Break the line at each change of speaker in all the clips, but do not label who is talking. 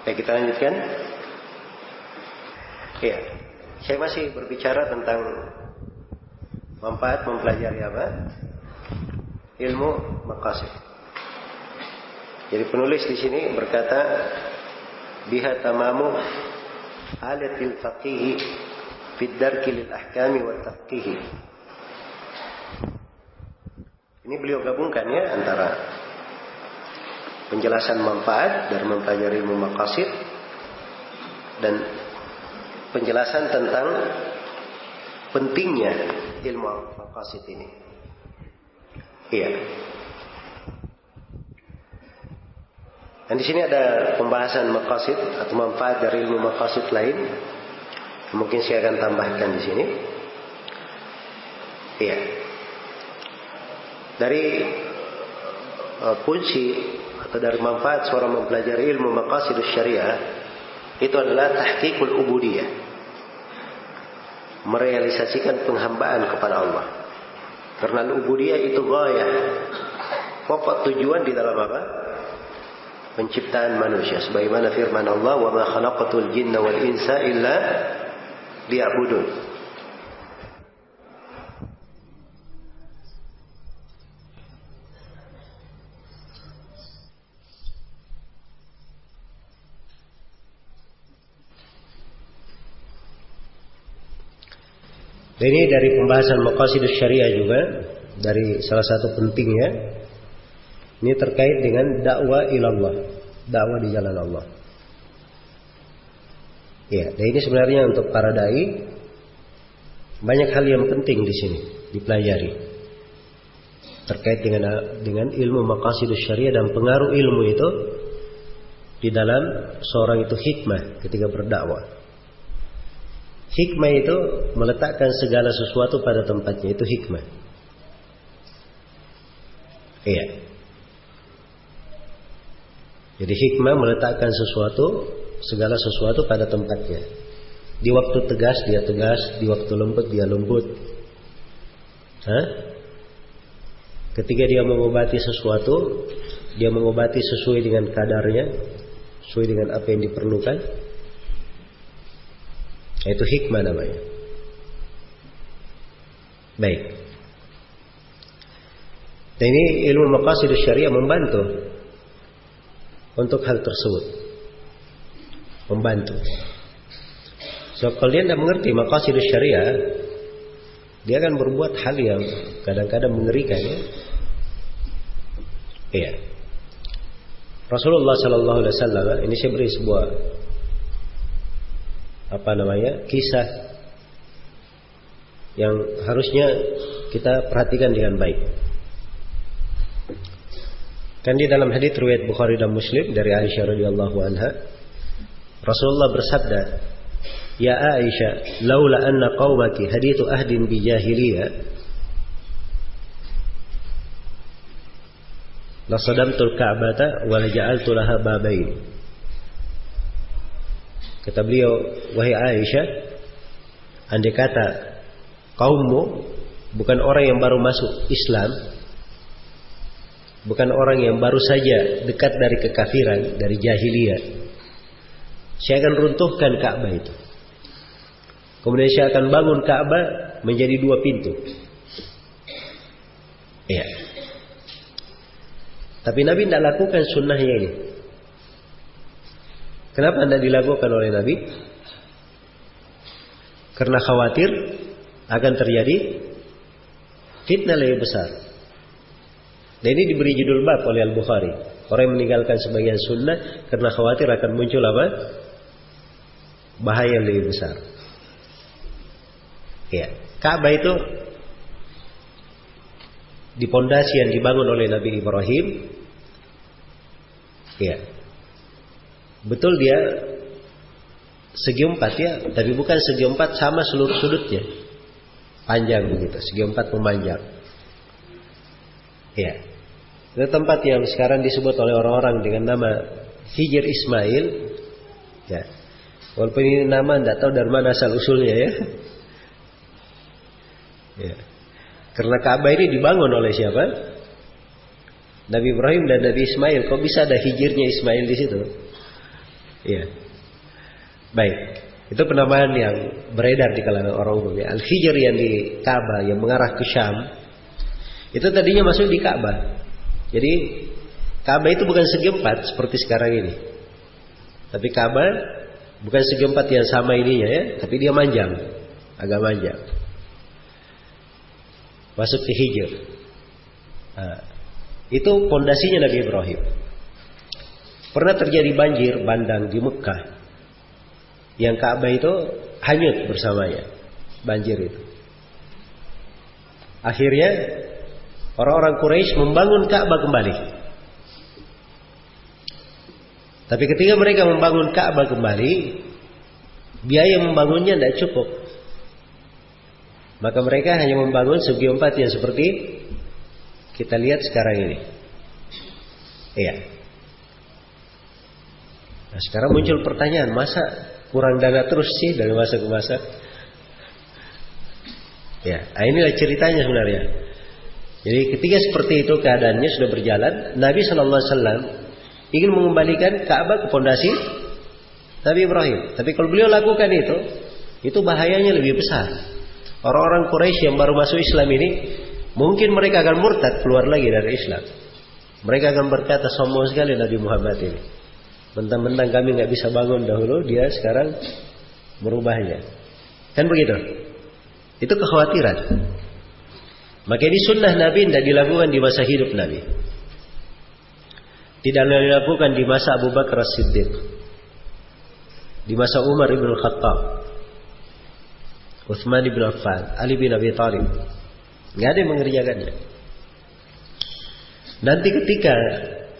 Baik, kita lanjutkan. Ya, saya masih berbicara tentang manfaat mempelajari apa? Ilmu maqasid. Jadi penulis di sini berkata, biha tamamu alatil faqih fi darki lil ahkami wa tafqih. Ini beliau gabungkan ya antara penjelasan manfaat dari mempelajari ilmu maqasid dan penjelasan tentang pentingnya ilmu maqasid ini. Iya. Dan di sini ada pembahasan maqasid atau manfaat dari ilmu maqasid lain. Mungkin saya akan tambahkan di sini. Iya. Dari kunci atau dari manfaat seorang mempelajari ilmu maqasidus syariah itu adalah tahqiqul ubudiyah, merealisasikan penghambaan kepada Allah. Karena ubudiyah itu ghayah, pokok tujuan di dalam apa? Penciptaan manusia. Sebagaimana firman Allah, wa ma khalaqatul jinna wal insa illa liya'budun. Ini dari pembahasan maqasidus syariah juga, dari salah satu pentingnya, ini terkait dengan dakwah ilallah, dakwah di jalan Allah. Ya, dan ini sebenarnya untuk para dai banyak hal yang penting di sini dipelajari terkait dengan ilmu maqasidus syariah dan pengaruh ilmu itu di dalam seorang itu hikmah ketika berdakwah. Hikmah itu meletakkan segala sesuatu pada tempatnya, itu hikmah. Iya. Jadi hikmah meletakkan segala sesuatu pada tempatnya. Di waktu tegas dia tegas, di waktu lembut dia lembut. Ketika dia mengobati sesuatu, dia mengobati sesuai dengan kadarnya, sesuai dengan apa yang diperlukan. Itu hikmah namanya. Baik. Dan ini ilmu maqasidus syariah membantu untuk hal tersebut. Membantu. So kalau dia tidak mengerti maqasidus syariah, dia akan berbuat hal yang kadang-kadang mengerikan ya. Iya. Rasulullah sallallahu alaihi wasallam, ini saya beri sebuah kisah yang harusnya kita perhatikan dengan baik. Kan di dalam hadits riwayat Bukhari dan Muslim dari Aisyah radhiyallahu anha, Rasulullah bersabda, "Ya Aisyah, laula anna qaumaki hadithu ahdin bi jahiliyah, la sadamtul Ka'bata wa la ja'altu laha babain." Kata beliau, wahai Aisyah, andai kata kaummu bukan orang yang baru masuk Islam, bukan orang yang baru saja dekat dari kekafiran, dari jahiliyah, saya akan runtuhkan Ka'bah itu. Kemudian saya akan bangun Ka'bah menjadi 2 pintu. Iya. Tapi Nabi tidak lakukan sunnahnya ini. Kenapa tidak dilakukan oleh Nabi? Karena khawatir akan terjadi fitnah lebih besar. Dan ini diberi judul bab oleh Al-Bukhari. Orang yang meninggalkan sebagian sunnah karena khawatir akan muncul apa? Bahaya yang lebih besar. Ya, Ka'bah itu di pondasi yang dibangun oleh Nabi Ibrahim. Ya. Betul dia segi 4 ya, tapi bukan segi 4 sama seluruh sudutnya. Panjang begitu, segi 4 memanjang. Ya. Itu tempat yang sekarang disebut oleh orang-orang dengan nama Hijr Ismail. Ya. Walaupun ini nama tidak tahu dari mana asal usulnya ya. Ya. Karena Ka'bah ini dibangun oleh siapa? Nabi Ibrahim dan Nabi Ismail. Kok bisa ada hijirnya Ismail di situ? Iya. Baik. Itu penamaan yang beredar di kalangan orang umum ya. Al-Hijr yang di Ka'bah yang mengarah ke Syam itu tadinya masuk di Ka'bah. Jadi Ka'bah itu bukan segi empat seperti sekarang ini. Tapi Ka'bah bukan segi empat yang sama ininya ya, tapi dia manjang, agak manjang. Masuk ke Hijr. Nah, itu pondasinya Nabi Ibrahim. Pernah terjadi banjir bandang di Mekah. Yang Ka'bah itu hanyut bersamanya. Banjir itu. Akhirnya orang-orang Quraisy membangun Ka'bah kembali. Tapi ketika mereka membangun Ka'bah kembali, biaya membangunnya tidak cukup. Maka mereka hanya membangun segi empat yang seperti kita lihat sekarang ini. Iya. Nah, sekarang muncul pertanyaan, masa kurang dana terus sih dari masa ke masa? Ya, nah inilah ceritanya sebenarnya. Jadi ketika seperti itu keadaannya sudah berjalan, Nabi SAW ingin mengembalikan Ka'bah ke pondasi Nabi Ibrahim. Tapi kalau beliau lakukan itu bahayanya lebih besar. Orang-orang Quraisy yang baru masuk Islam ini, mungkin mereka akan murtad keluar lagi dari Islam. Mereka akan berkata, sombong sekali Nabi Muhammad ini. Mentang-mentang kami nggak bisa bangun dahulu, dia sekarang merubahnya. Kan begitu? Itu kekhawatiran. Maka ini sunnah Nabi tidak dilakukan di masa hidup Nabi. Tidak dilakukan di masa Abu Bakar As-Siddiq, di masa Umar ibn Khattab, Utsman ibn Affan, Ali bin Abi Thalib. Nggak ada yang mengerjakannya. Nanti ketika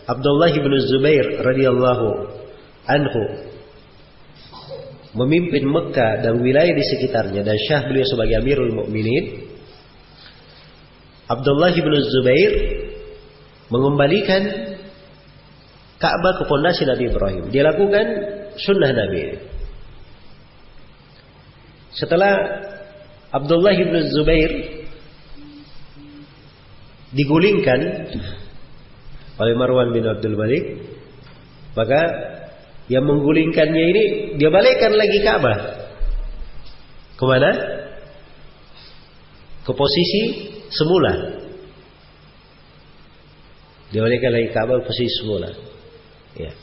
Abdullah bin Zubair radhiyallahu anhu memimpin Mekah dan wilayah di sekitarnya dan syah beliau sebagai Amirul Mukminin, Abdullah bin Zubair mengembalikan Ka'bah ke pondasi Nabi Ibrahim. Dia lakukan sunnah Nabi. Setelah Abdullah bin Zubair digulingkan oleh Marwan bin Abdul Malik, maka yang menggulingkannya ini dia balikkan lagi Ka'bah. Kemana? Ke posisi semula. Dia balikkan lagi Ka'bah ke posisi semula. Ya.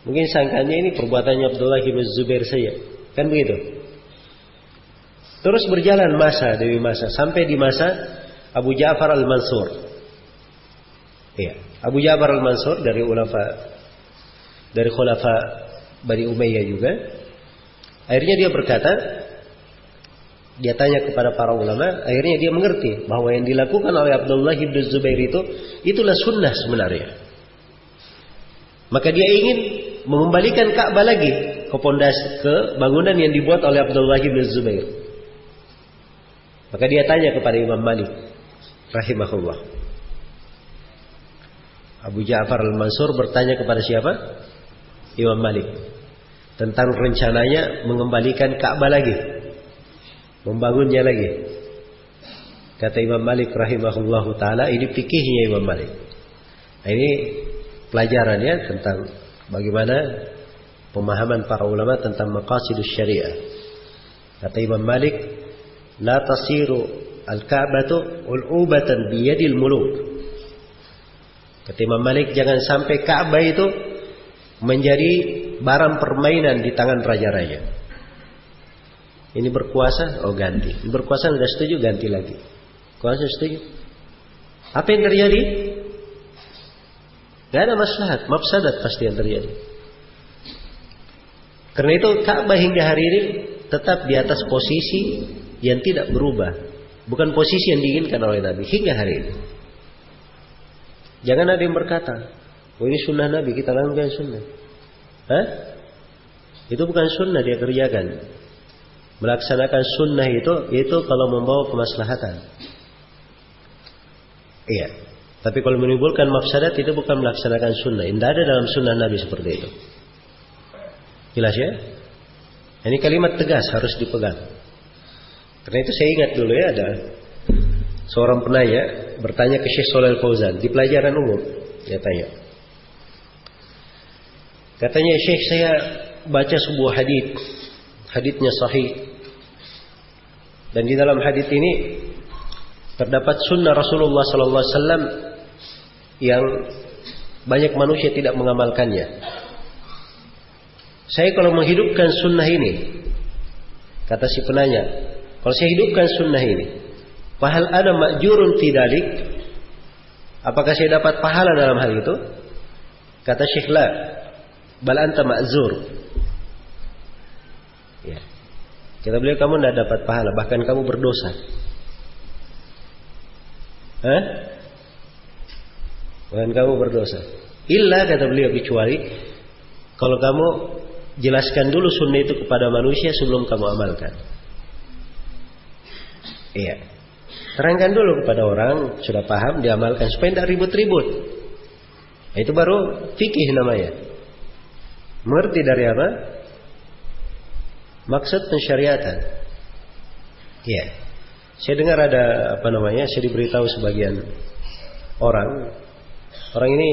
Mungkin sangkanya ini perbuatannya Abdullah bin Zubair saja. Kan begitu? Terus berjalan masa demi masa sampai di masa Abu Ja'far Al-Mansur. Ya, Abu Ja'far Al-Mansur dari khulafa Bani Umayyah juga. Akhirnya dia berkata, dia tanya kepada para ulama, akhirnya dia mengerti bahwa yang dilakukan oleh Abdullah bin Zubair itulah sunnah sebenarnya. Maka dia ingin mengembalikan Ka'bah lagi ke pondasi, ke bangunan yang dibuat oleh Abdullah bin Zubair. Maka dia tanya kepada Imam Malik rahimahullah. Abu Ja'far Al-Mansur bertanya kepada siapa? Imam Malik. Tentang rencananya mengembalikan Ka'bah lagi. Membangunnya lagi. Kata Imam Malik rahimahullahu ta'ala, ini fikihnya Imam Malik. Nah, ini pelajarannya tentang bagaimana pemahaman para ulama tentang maqasidus syariah. Kata Imam Malik, la tasiru al-Ka'batu ul'ubatan biyadil muluk. Kata Imam Malik, jangan sampai Ka'bah itu menjadi barang permainan di tangan raja-raja. Ini berkuasa, oh ganti. Ini berkuasa, sudah setuju, ganti lagi. Kuasa setuju. Apa yang terjadi? Gak ada maslahat, mafsadat pasti yang terjadi. Karena itu Ka'bah hingga hari ini tetap di atas posisi yang tidak berubah. Bukan posisi yang diinginkan oleh Nabi hingga hari ini. Jangan ada yang berkata, oh ini sunnah Nabi, kita lakukan sunnah. Hah? Itu bukan sunnah dia kerjakan. Melaksanakan sunnah itu kalau membawa kemaslahatan. Iya. Tapi kalau menimbulkan mafsadat itu bukan melaksanakan sunnah. Tidak ada dalam sunnah Nabi seperti itu. Jelas ya? Ini kalimat tegas harus dipegang. Karena itu saya ingat dulu ya, ada seorang penanya bertanya ke Syekh Shalal Fauzan di pelajaran umum. Dia tanya, Katanya, Syekh, saya baca sebuah haditsnya sahih. Dan di dalam hadits ini terdapat sunnah Rasulullah sallallahu alaihi wasallam yang banyak manusia tidak mengamalkannya. Saya kalau menghidupkan sunnah ini, kata si penanya, kalau saya hidupkan sunnah ini, fahal ana ma'jurun fi dzalik? Apakah saya dapat pahala dalam hal itu? Kata Syekh, la, bal anta ma'zur. Ya. Kata beliau, kamu tidak dapat pahala, bahkan kamu berdosa. Hah? Bahkan kamu berdosa. Illa, kata beliau, kecuali kalau kamu jelaskan dulu sunnah itu kepada manusia sebelum kamu amalkan. Iya. Terangkan dulu kepada orang, sudah paham, diamalkan supaya tidak ribut-ribut. Nah, itu baru fikih namanya. Mengerti dari apa? Maksud pensyariatan. Iya. Saya dengar ada saya diberitahu sebagian orang ini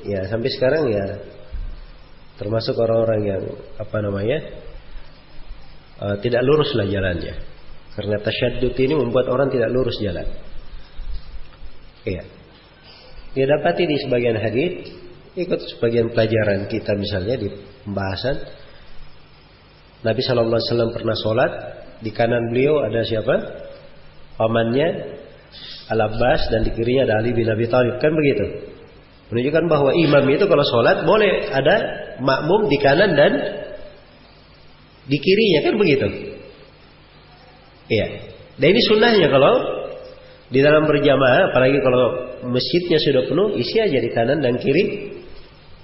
ya sampai sekarang ya termasuk orang-orang yang tidak lurus lah jalannya. Karena tasyaddud ini membuat orang tidak lurus jalan. Iya. Dia dapati di sebagian hadits, ikut sebagian pelajaran kita misalnya di pembahasan, Nabi sallallahu alaihi wasallam pernah sholat, di kanan beliau ada siapa? Pamannya Al-Abbas, dan di kirinya ada Ali bin Abi Thalib, kan begitu. Menunjukkan bahwa imam itu kalau sholat boleh ada makmum di kanan dan di kirinya, kan begitu. Iya. Dan ini sunnahnya kalau di dalam berjamaah, apalagi kalau masjidnya sudah penuh, isi aja di kanan dan kiri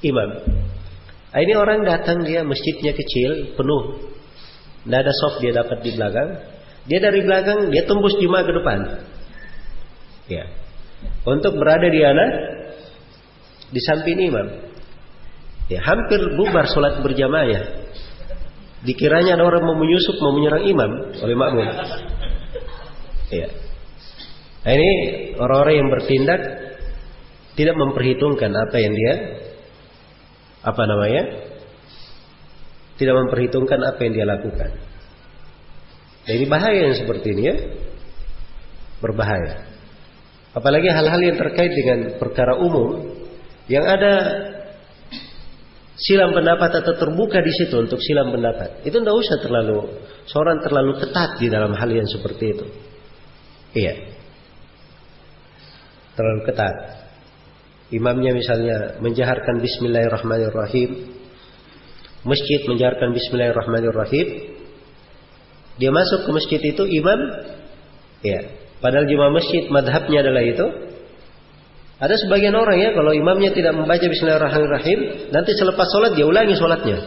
imam. Nah, ini orang datang, dia masjidnya kecil, penuh, tidak ada soft, dia dapat di belakang. Dia dari belakang, dia tembus jemaah ke depan. Ya. Untuk berada di samping imam. Ya, hampir bubar sholat berjamaah ya. Dikiranya ada orang mau menyusup, mau menyerang imam oleh makmum. Ya. Nah, ini orang-orang yang bertindak tidak memperhitungkan apa yang dia tidak memperhitungkan apa yang dia lakukan. Nah, ini bahaya yang seperti ini ya. Berbahaya. Apalagi hal-hal yang terkait dengan perkara umum yang ada silam pendapat atau terbuka di situ untuk silam pendapat. Itu tidak usah seorang terlalu ketat di dalam hal yang seperti itu. Iya. Terlalu ketat. Imamnya misalnya menjaharkan bismillahirrahmanirrahim. Masjid menjaharkan bismillahirrahmanirrahim. Dia masuk ke masjid itu imam, ya. Padahal jemaah masjid madhabnya adalah itu. Ada sebagian orang ya, kalau imamnya tidak membaca bismillahirrahmanirrahim, nanti selepas sholat dia ulangi sholatnya.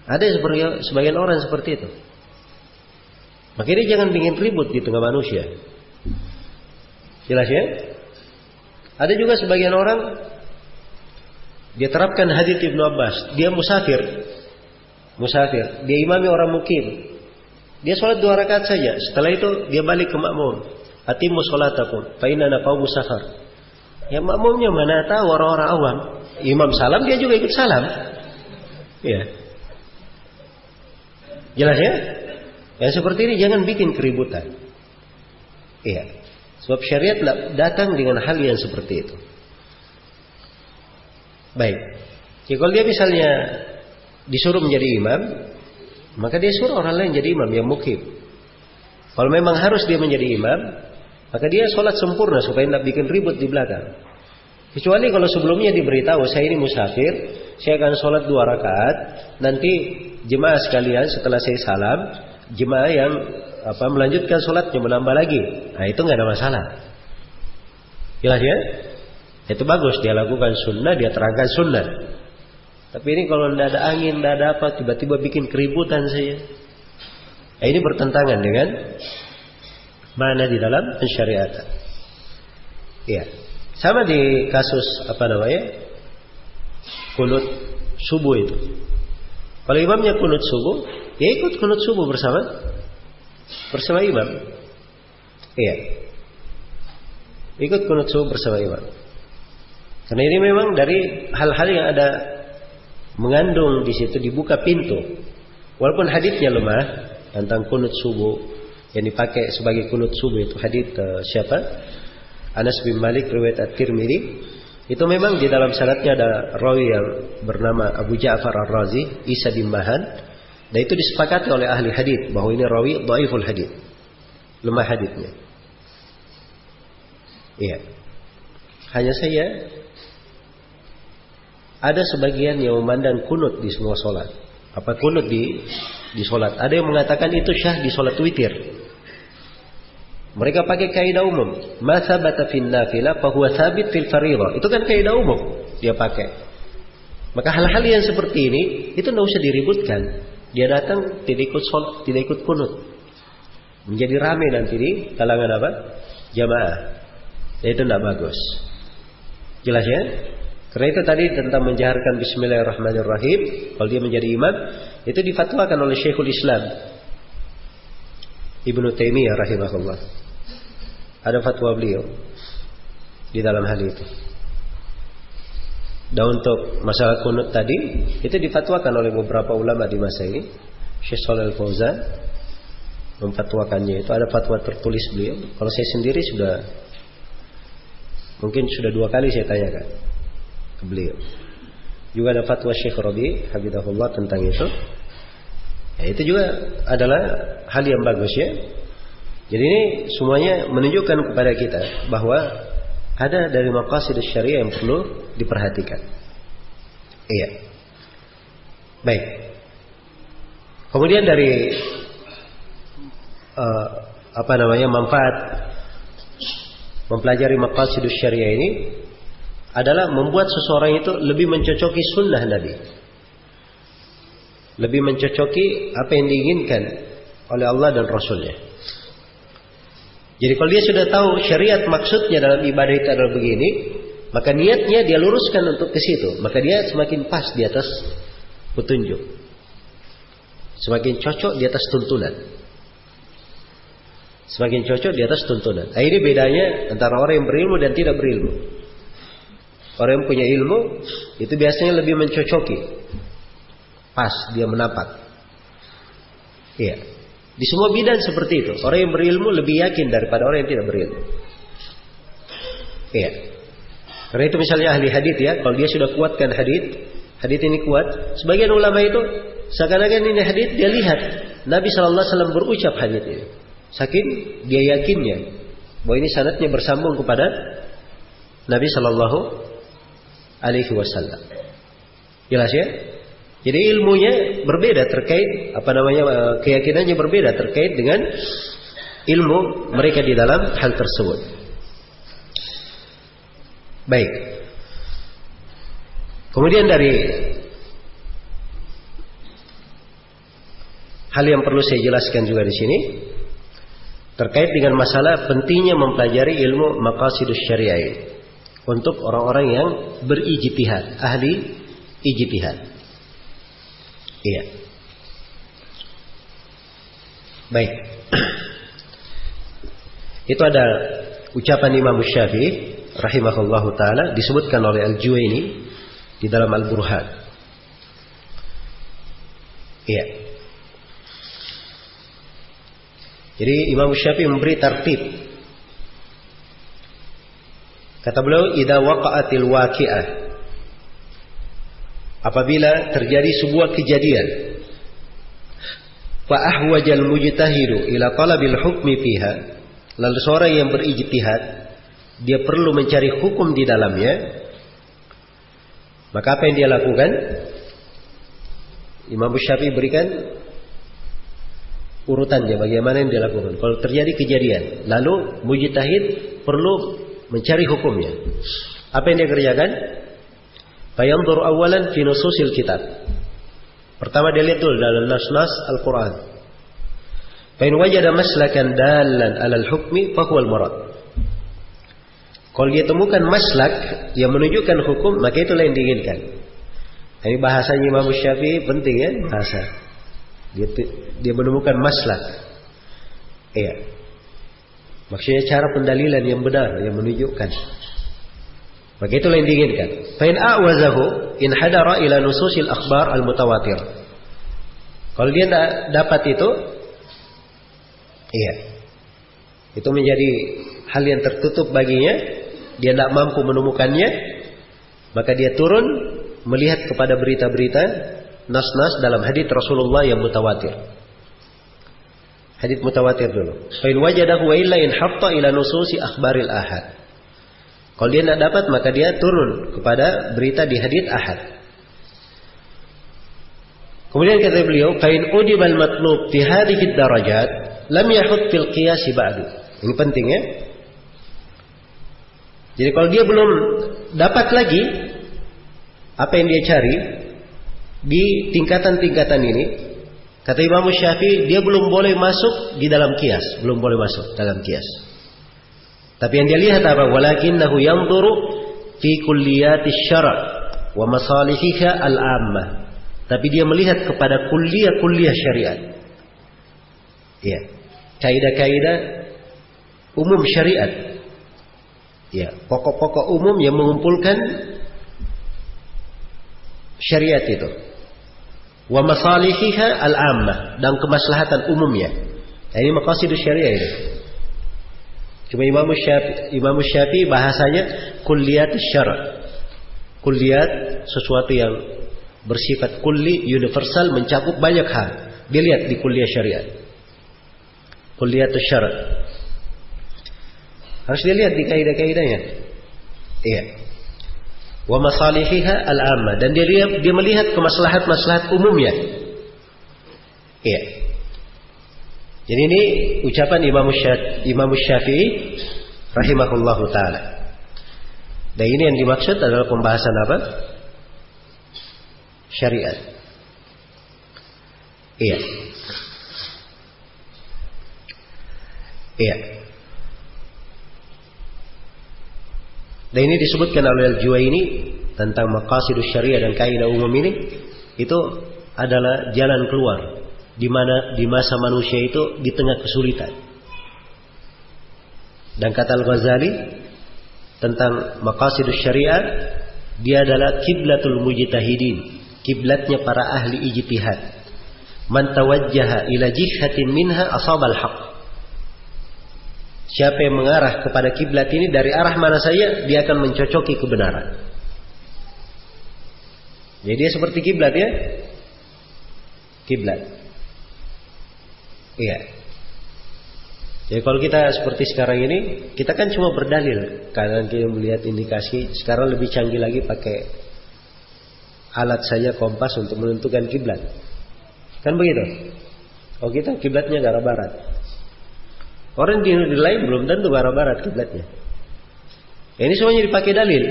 Ada sebagian orang seperti itu. Makanya jangan bikin ribut di tengah manusia. Jelas ya? Ada juga sebagian orang, dia terapkan hadits Ibnu Abbas. Dia musafir, dia imami orang mukim. Dia sholat 2 rakaat saja. Setelah itu dia balik ke makmum. Atimmu sholatakum fa innana qaumus safar. Ya, makmumnya mana tahu, orang-orang awam. Imam salam, dia juga ikut salam. Ya. Jelas ya? Yang seperti ini jangan bikin keributan. Iya. Sebab syariat datang dengan hal yang seperti itu. Baik. Jadi kalau dia misalnya disuruh menjadi imam, maka dia suruh orang lain jadi imam yang mukim. Kalau memang harus dia menjadi imam, maka dia sholat sempurna supaya tidak bikin ribut di belakang. Kecuali kalau sebelumnya diberitahu, saya ini musafir, saya akan sholat 2 rakaat, nanti jemaah sekalian setelah saya salam, jemaah yang melanjutkan sholatnya menambah lagi. Nah, itu nggak ada masalah. Jelas ya? Itu bagus, dia lakukan sunnah, dia terangkan sunnah. Tapi ini kalau tidak ada angin, tidak ada apa, tiba-tiba bikin keributan saja. Nah, ini bertentangan dengan mana di dalam pensyariatan. Iya. Sama di kasus kunut subuh itu. Kalau imamnya kunut subuh, ya ikut kunut subuh bersama imam. Iya. Ikut kunut subuh bersama imam. Karena ini memang dari hal-hal yang ada mengandung di situ dibuka pintu. Walaupun haditsnya lemah tentang kunut subuh yang dipakai sebagai kunut subuh itu hadits siapa? Anas bin Malik riwayat At-Tirmidzi. Itu memang di dalam sanadnya ada rawi yang bernama Abu Ja'far Ar-Razi, Isa bin Mahan, dan itu disepakati oleh ahli hadits bahwa ini rawi dhaiful hadits. Lemah haditsnya. Iya. Hanya saya ada sebagian yang memandang kunut di semua solat. Apa kunut di solat? Ada yang mengatakan itu syah di solat witir. Mereka pakai kaidah umum. Ma thabata fin nafilah fa huwa thabit fil fardhah. Itu kan kaidah umum dia pakai. Maka hal-hal yang seperti ini itu tidak usah diributkan. Dia datang tidak ikut solat, tidak ikut kunut. Menjadi ramai nanti di kalangan apa? Jamaah. Itu tidak bagus. Jelas ya? Karena itu tadi tentang menjaharkan Bismillahirrahmanirrahim, kalau dia menjadi imam, itu difatwakan oleh Syekhul Islam Ibnu Taimiyah rahimahullah. Ada fatwa beliau di dalam hal itu. Dan untuk masalah kunut tadi, itu difatwakan oleh beberapa ulama di masa ini. Syekh Shalal Fauzan memfatwakannya itu, ada fatwa tertulis beliau. Kalau saya sendiri mungkin sudah 2 kali saya tanyakan ke beliau. Juga ada fatwa Syekh Rabi hafizahullah tentang itu. Ya, itu juga adalah hal yang bagus ya. Jadi ini semuanya menunjukkan kepada kita bahwa ada dari maqasid syariah yang perlu diperhatikan. Iya. Baik. Kemudian dari manfaat mempelajari maqasid syariah ini adalah membuat seseorang itu lebih mencocoki sunnah Nabi, lebih mencocoki apa yang diinginkan oleh Allah dan Rasulnya. Jadi kalau dia sudah tahu syariat maksudnya dalam ibadah itu adalah begini, maka niatnya dia luruskan untuk ke situ, maka dia semakin pas di atas petunjuk, semakin cocok di atas tuntunan, semakin cocok di atas tuntunan. Nah, ini bedanya antara orang yang berilmu dan tidak berilmu. Orang yang punya ilmu itu biasanya lebih mencocoki, pas dia menapak. Iya. Di semua bidang seperti itu. Orang yang berilmu lebih yakin daripada orang yang tidak berilmu. Iya. Karena itu misalnya ahli hadits ya, kalau dia sudah kuatkan hadits ini kuat. Sebagian ulama itu seakan-akan ini hadits dia lihat Nabi SAW berucap hadits ini. Saking dia yakinnya bahwa ini sanadnya bersambung kepada Nabi SAW. Jelas ya? Jadi ilmunya berbeda terkait keyakinannya berbeda terkait dengan ilmu mereka di dalam hal tersebut. Baik. Kemudian dari hal yang perlu saya jelaskan juga di sini terkait dengan masalah pentingnya mempelajari ilmu maqasidus syariah untuk orang-orang yang berijtihad, ahli ijtihad. Iya. Baik. Itu ada ucapan Imam Syafi'i rahimahullahu taala disebutkan oleh Al-Juwaini di dalam Al-Burhan. Iya. Jadi Imam Syafi'i memberi tartib. Kata beliau, idza waqa'atil waqi'ah, apabila terjadi sebuah kejadian, fa ahwajal mujtahidu ila talabil hukmi fiha, lalu seorang yang berijtihad dia perlu mencari hukum di dalamnya, maka apa yang dia lakukan? Imam Syafi'i berikan urutannya bagaimana yang dia lakukan. Kalau terjadi kejadian, lalu mujtahid perlu mencari hukumnya. Apa yang dia kerjakan? Fayanzur awalan fi nususil kitab. Pertama dia lihat dulu dalam nas-nas Al-Quran. Fa in wajada maslakan dalan 'alal hukmi fa huwal murad. Kalau dia temukan maslak yang menunjukkan hukum, maka itulah yang diinginkan. Ini bahasanya Imam Syafi'i penting ya, bahasa. Dia menemukan maslak. Iya. Maksudnya cara pendalilan yang benar, yang menunjukkan. Maka itulah yang diinginkan. Fa in a'wazahu in hadara ila nususil akhbar al-mutawatir. Kalau dia tidak dapat itu, iya, itu menjadi hal yang tertutup baginya, dia tidak mampu menemukannya, maka dia turun melihat kepada berita-berita nas-nas dalam hadits Rasulullah yang mutawatir. Hadits mutawatir dulu. Fa in wajadahu wa illa in hatta ila nususi akhbaril ahad. Kalau dia tidak dapat, maka dia turun kepada berita di hadits ahad. Kemudian kata beliau, fa in udibal matlub fi hadhihi darajat lam yahud fil qiyas ba'du. Ini penting ya. Jadi kalau dia belum dapat lagi apa yang dia cari di tingkatan-tingkatan ini, kata Imam Syafi'i, dia belum boleh masuk di dalam qiyas, belum boleh masuk dalam qiyas. Tapi yang dia lihat apa? Walakinnahu yanzuru fi kulliyatish syara' wa masalihiha al-ammah. Tapi dia melihat kepada kuliah-kuliah syariat. Ya, kaidah-kaidah umum syariat. Ya, pokok-pokok umum yang mengumpulkan syariat itu. Wa masalihiha al-ammah, dan kemaslahatan umumnya. Nah, ini maqasidus syariah ini. Cuma Imam Syafi'i bahasanya kulliyat syara'. Kulliyat sesuatu yang bersifat kulli, universal, mencakup banyak hal. Dilihat di kuliah syariat. Kulliyat syara'. Harus dilihat di kaidah-kaidahnya. Iya. Wa masalihiha al-ammah, dan dia melihat kemaslahat-maslahat umumnya. Iya. Jadi ini ucapan Imam Syafi'i rahimahullahu taala. Dan ini yang dimaksud adalah pembahasan apa? Syariat. Iya. Iya. Dan ini disebutkan oleh Al-Juwaini tentang maqasidus syariah dan kaidah umum ini, itu adalah jalan keluar di mana di masa manusia itu di tengah kesulitan. Dan kata Al-Ghazali tentang maqasidus syariah, dia adalah kiblatul mujtahidin, kiblatnya para ahli ijtihad. Man tawajjaha ila jihatin minha asabal haq. Siapa yang mengarah kepada kiblat ini dari arah mana saja, dia akan mencocoki kebenaran. Jadi dia seperti kiblat ya. Kiblat. Iya. Jadi kalau kita seperti sekarang ini, kita kan cuma berdalil karena kita melihat indikasi. Sekarang lebih canggih lagi, pakai alat saja, kompas, untuk menentukan kiblat. Kan begitu? Oh, kita kiblatnya ke arah barat. Orang di lain belum tentu ke arah barat kiblatnya. Ini semuanya dipakai dalil.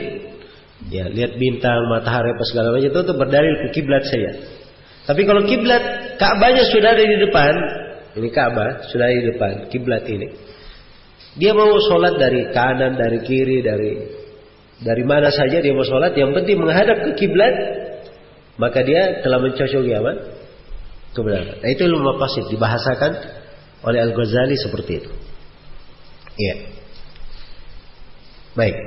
Ya, lihat bintang, matahari, apa segala macam itu berdalil ke kiblat saya. Tapi kalau kiblat Ka'bahnya sudah ada di depan, ini Ka'bah sudah ada di depan, kiblat ini. Dia mau sholat dari kanan, dari kiri, dari mana saja dia mau sholat, yang penting menghadap ke kiblat, maka dia telah mencocoki apa? Kebenaran. Nah, itu ilmu maqasid dibahasakan oleh Al-Ghazali seperti itu. Iya. Baik.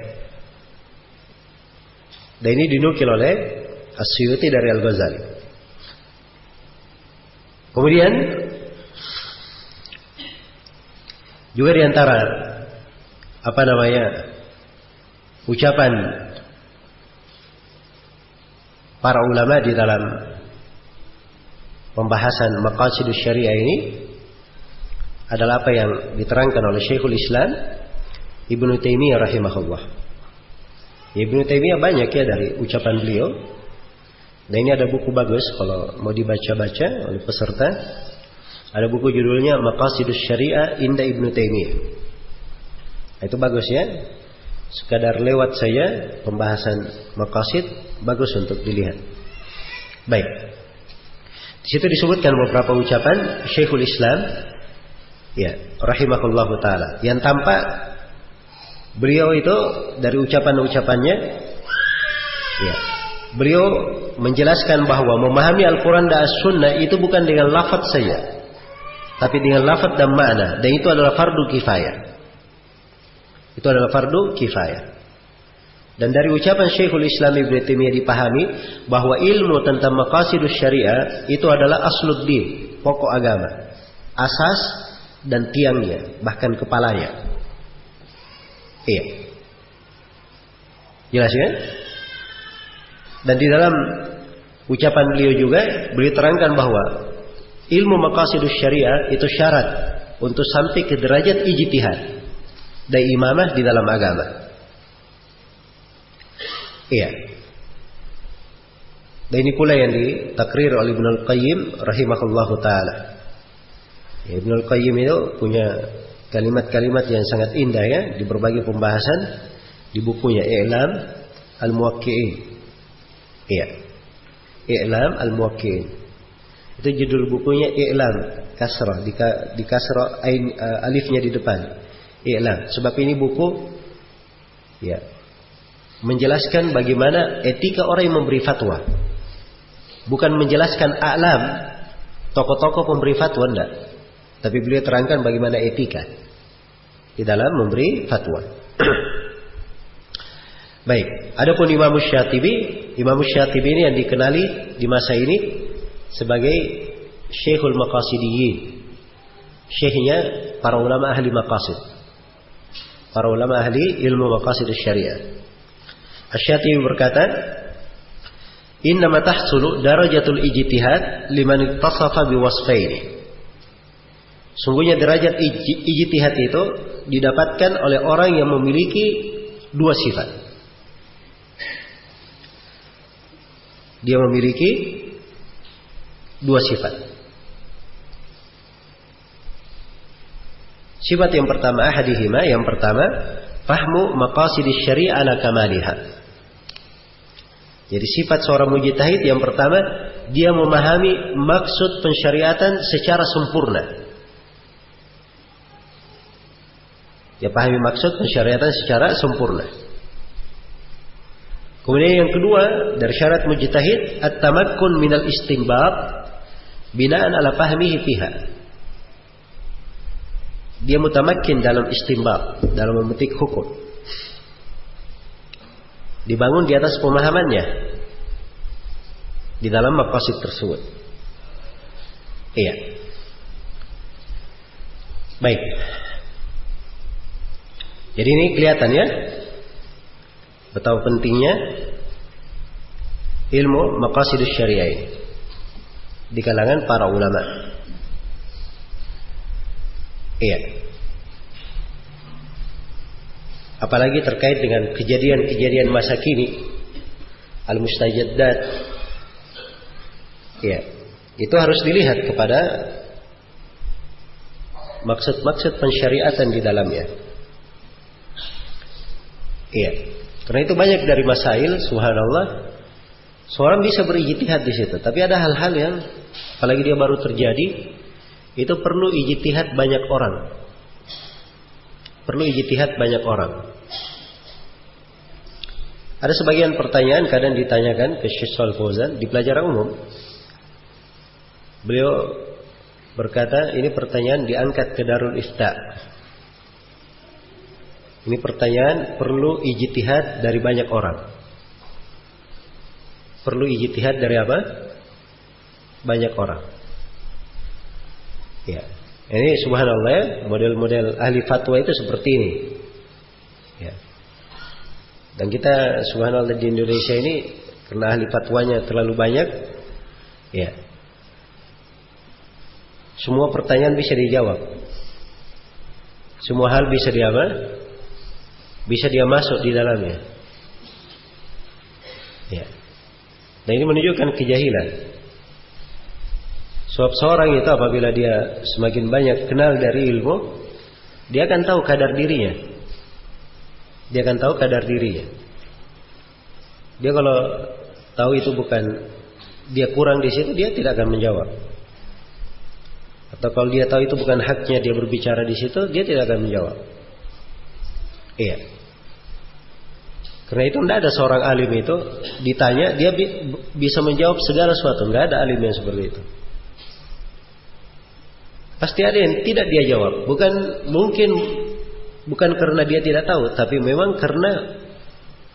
Dan ini dinukil oleh As-Suyuti dari Al-Ghazali. Kemudian juga diantara ucapan para ulama di dalam pembahasan maqasidus syariah ini adalah apa yang diterangkan oleh Syekhul Islam Ibnu Taimiyah rahimahullah. Ibnu Taimiyah banyak ya dari ucapan beliau. Nah, ini ada buku bagus kalau mau dibaca-baca oleh peserta. Ada buku judulnya Maqasidus Syariah Inda Ibnu Taimiyah. Nah, itu bagus ya. Sekadar lewat saja pembahasan maqasid, bagus untuk dilihat. Baik. Di situ disebutkan beberapa ucapan Syekhul Islam ya, rahimahullahu taala. Yang tampak beliau itu dari ucapan-ucapannya ya, beliau menjelaskan bahwa memahami Al-Quran dan As-Sunnah itu bukan dengan lafaz saja, tapi dengan lafaz dan makna, dan itu adalah fardu kifayah. Itu adalah fardu kifayah. Dan dari ucapan Syekhul Islam Ibnu Taimiyah dipahami bahwa ilmu tentang maqasidus syariah itu adalah asluddin, pokok agama, asas dan tiangnya, bahkan kepalanya. Iya. Jelas ya? Dan di dalam ucapan beliau juga, beliau terangkan bahwa ilmu maqasidus syariah itu syarat untuk sampai ke derajat ijtihad dan imamah di dalam agama. Iya. Dan ini pula yang ditakrir oleh Ibnul Qayyim rahimahullahu taala. Ibnul Qayyim itu punya kalimat-kalimat yang sangat indah ya di berbagai pembahasan di bukunya I'lam Al-Muwaqqi'in. Iya. I'lam Al-Muwaqqi'in. Itu judul bukunya I'lam, kasrah di kasrah alifnya di depan. I'lam. Sebab ini buku ya menjelaskan bagaimana etika orang yang memberi fatwa. Bukan menjelaskan a'lam, tokoh-tokoh pemberi fatwa, enggak. Tapi beliau terangkan bagaimana etika di dalam memberi fatwa. Baik, adapun Imam Syatibi ini yang dikenali di masa ini sebagai Syekhul Maqasidiyin. Syekhnya para ulama ahli maqasid. Para ulama ahli ilmu maqasidus syariah. Asy-Syatibi berkata, "Innama tahsulu darajatul ijtihad liman ittasafa biwasfaini." Sungguhnya derajat ijtihad itu didapatkan oleh orang yang memiliki dua sifat. Dia memiliki dua sifat. Sifat yang pertama, ahadihima, yang pertama, fahmu maqasidis syari'ah ala kamaliha. Jadi sifat seorang mujtahid yang pertama, dia memahami maksud pensyariatan secara sempurna. Dia pahami maksud pensyariatan secara sempurna. Kemudian yang kedua, dari syarat mujtahid, at-tamakkun minal istinbat binaan ala fahmihi fiha. Dia mutamakkin dalam istinbat, dalam memetik hukum. Dibangun di atas pemahamannya di dalam maqasid tersebut. Iya. Baik. Jadi ini kelihatan ya betapa pentingnya ilmu maqasidus syariah ini di kalangan para ulama. Iya. Apalagi terkait dengan kejadian-kejadian masa kini, al-mustajaddat. Ya, itu harus dilihat kepada maksud-maksud pensyariatan di dalamnya. Iya, karena itu banyak dari masail, subhanallah, seorang bisa berijtihad di situ, tapi ada hal-hal yang apalagi dia baru terjadi, itu perlu ijtihad banyak orang. Perlu ijtihad banyak orang. Ada sebagian pertanyaan kadang ditanyakan ke Syekh Shalih Fauzan di pelajaran umum. Beliau berkata, ini pertanyaan diangkat ke Darul Ifta. Ini pertanyaan perlu ijtihad dari banyak orang. Perlu ijtihad dari apa? Banyak orang. Ya. Ini subhanallah ya, model-model ahli fatwa itu seperti ini. Ya. Dan kita subhanallah di Indonesia ini karena ahli fatwanya terlalu banyak, ya. Semua pertanyaan bisa dijawab. Semua hal bisa bisa dia masuk di dalamnya. Ya. Dan ini menunjukkan kejahilan. Sebab seorang itu apabila dia semakin banyak kenal dari ilmu, dia akan tahu kadar dirinya. Dia akan tahu kadar dirinya. Dia kalau tahu itu bukan, dia kurang di situ, dia tidak akan menjawab. Atau kalau dia tahu itu bukan haknya dia berbicara di situ, dia tidak akan menjawab. Iya. Karena itu tidak ada seorang alim itu ditanya dia bisa menjawab segala sesuatu. Tidak ada alim yang seperti itu. Pasti ada yang tidak dia jawab. Bukan karena dia tidak tahu, tapi memang karena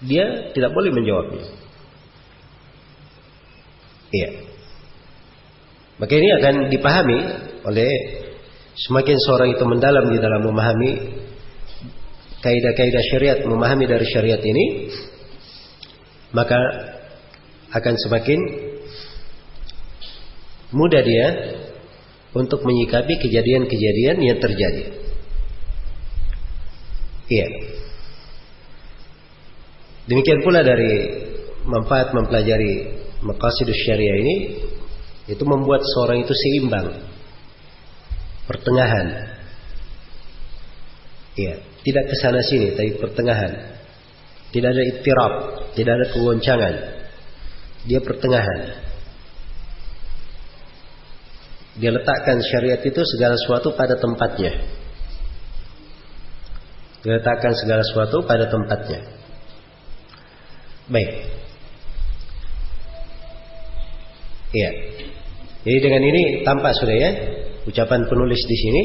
dia tidak boleh menjawabnya. Iya. Maka ini akan dipahami oleh semakin seorang itu mendalam di dalam memahami kaidah-kaidah syariat, memahami dari syariat ini, maka akan semakin mudah dia untuk menyikapi kejadian-kejadian yang terjadi. Iya. Demikian pula dari manfaat mempelajari maqasidus syariah ini, itu membuat seorang itu seimbang, pertengahan. Iya, tidak kesana sini, tapi pertengahan. Tidak ada ittirab, tidak ada kegoncangan. Dia pertengahan. Dia letakkan syariat itu segala sesuatu pada tempatnya. Dia letakkan segala sesuatu pada tempatnya. Baik. Iya. Jadi dengan ini tampak sudah ya ucapan penulis di sini,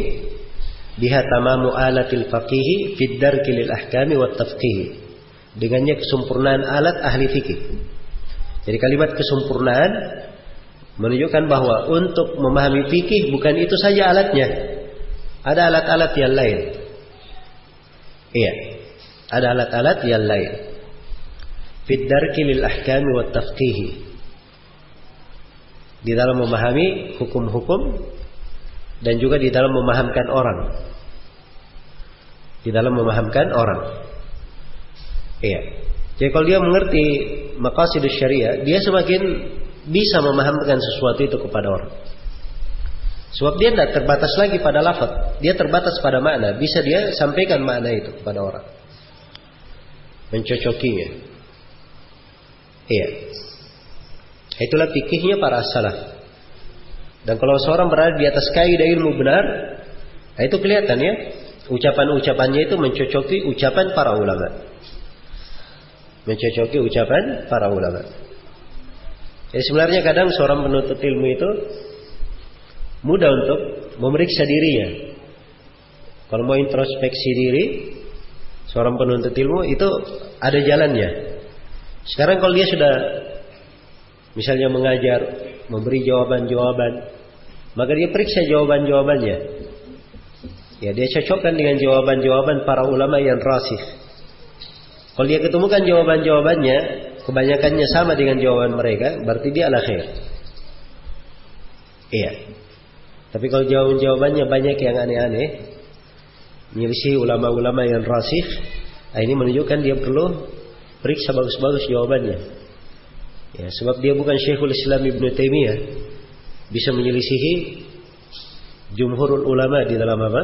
biha tamamu alatil faqihi fid darki lil ahkami wat tafqih. Dengannya kesempurnaan alat ahli fikih. Jadi kalimat kesempurnaan menunjukkan bahwa untuk memahami fikih bukan itu saja alatnya. Ada alat-alat yang lain. Iya. Ada alat-alat yang lain. Fid darki lil ahkami wat tafqih. Di dalam memahami hukum-hukum dan juga di dalam memahamkan orang. Di dalam memahamkan orang. Iya. Jadi kalau dia mengerti maqasidus syariah, dia semakin bisa memahamkan sesuatu itu kepada orang. Sebab dia tidak terbatas lagi pada lafaz, dia terbatas pada makna. Bisa dia sampaikan makna itu kepada orang, mencocokinya. Iya. Itulah fikihnya para salaf. Dan kalau seorang berada di atas kaidah ilmu benar, itu kelihatan ya, ucapan-ucapannya itu mencocoki ucapan para ulama. Mencocoki ucapan para ulama. Jadi sebenarnya kadang seorang penuntut ilmu itu mudah untuk memeriksa dirinya. Kalau mau introspeksi diri, seorang penuntut ilmu itu ada jalannya. Sekarang kalau dia sudah misalnya mengajar, memberi jawaban-jawaban, maka dia periksa jawaban-jawabannya. Ya, dia cocokkan dengan jawaban-jawaban para ulama yang rasih. Kalau dia ketemukan jawaban-jawabannya, kebanyakannya sama dengan jawaban mereka, berarti dia ala khair. Iya. Tapi kalau jawaban-jawabannya banyak yang aneh-aneh, menyelisih ulama-ulama yang rasih, ini menunjukkan dia perlu periksa bagus-bagus jawabannya. Ya, sebab dia bukan Syekhul Islam Ibn Taimiyah, bisa menyelisihi jumhurul ulama di dalam apa?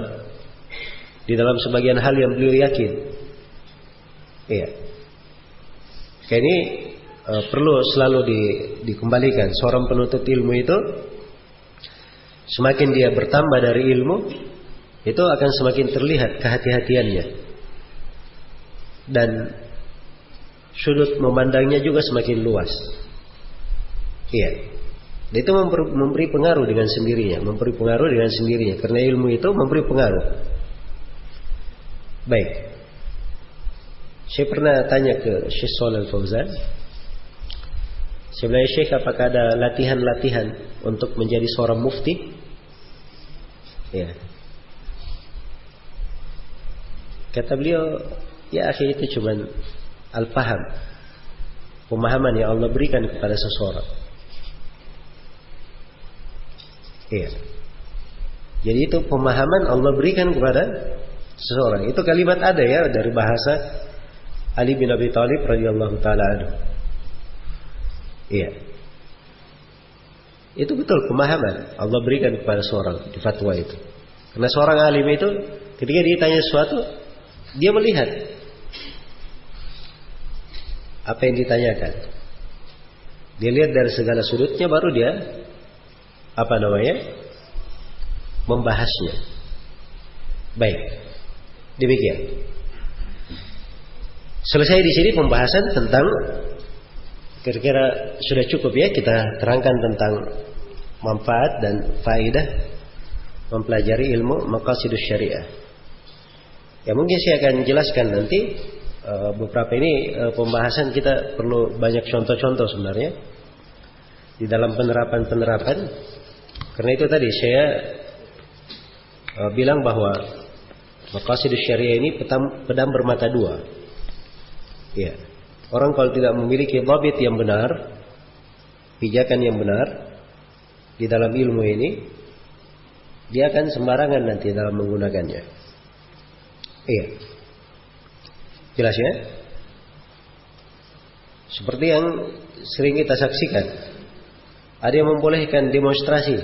Di dalam sebagian hal yang beliau yakin. Iya. Kayak ini perlu selalu dikembalikan. Seorang penuntut ilmu itu semakin dia bertambah dari ilmu, itu akan semakin terlihat kehati-hatiannya. Dan sudut memandangnya juga semakin luas. Iya. Dan itu memberi pengaruh dengan sendirinya, karena ilmu itu memberi pengaruh. Baik. Saya pernah tanya ke Syekh Shalih Al-Fauzan, sebenarnya Syekh, apakah ada latihan-latihan untuk menjadi seorang mufti? Ya. Kata beliau, ya akhi, itu cuman al-faham, pemahaman yang Allah berikan kepada seseorang. Iya. Jadi itu pemahaman Allah berikan kepada seseorang. Itu kalimat ada ya dari bahasa Ali bin Abi Thalib radhiyallahu taala anhu. Iya. Itu betul pemahaman Allah berikan kepada seorang di fatwa itu. Karena seorang alim itu ketika ditanya sesuatu, dia melihat apa yang ditanyakan. Dia lihat dari segala sudutnya, baru dia membahasnya. Baik. Demikian. Selesai di sini pembahasan tentang, kira-kira sudah cukup ya kita terangkan tentang manfaat dan faedah mempelajari ilmu maqasidus syariah. Ya mungkin saya akan jelaskan nanti beberapa ini pembahasan kita perlu banyak contoh-contoh sebenarnya di dalam penerapan. Karena itu tadi saya bilang bahwa maqasidus syariah ini pedang bermata dua. Ya. Orang kalau tidak memiliki dhabit yang benar, pijakan yang benar di dalam ilmu ini, dia akan sembarangan nanti dalam menggunakannya. Iya. Jelas ya? Seperti yang sering kita saksikan. Ada yang membolehkan demonstrasi.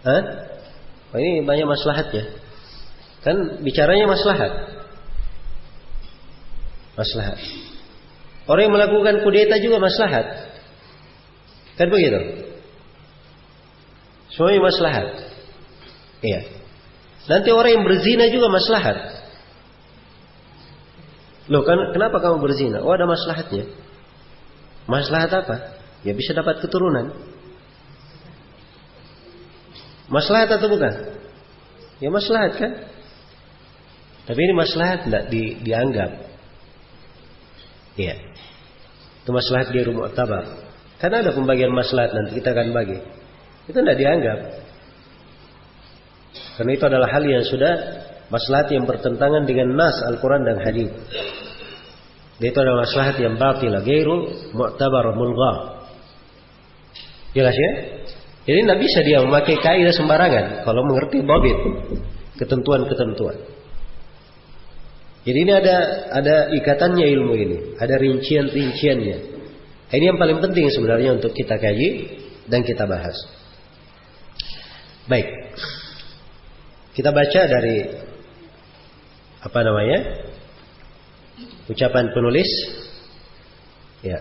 Oh, ini banyak maslahatnya. Kan bicaranya maslahat. Maslahat. Orang yang melakukan kudeta juga maslahat. Kan begitu? Semuanya maslahat. Iya. Nanti orang yang berzina juga maslahat. Loh, kenapa kamu berzina? Oh, ada maslahatnya. Maslahat apa? Ya bisa dapat keturunan. Maslahat atau bukan? Ya maslahat kan? Tapi ini maslahat tidak dianggap. Iya. Itu maslahat ghairu mu'tabar. Karena ada pembagian maslahat nanti kita akan bagi. Itu tidak dianggap. Karena itu adalah hal yang sudah maslahat yang bertentangan dengan nas Al-Quran dan hadis. Itu adalah maslahat yang batil, ghairu mu'tabar, mulgha. Jelas ya? Jadi tidak bisa dia memakai kaidah sembarangan kalau mengerti dhabit, ketentuan-ketentuan. Jadi ini ada ikatannya ilmu ini, ada rincian-rinciannya. Ini yang paling penting sebenarnya untuk kita kaji dan kita bahas. Baik. Kita baca dari ucapan penulis. Ya.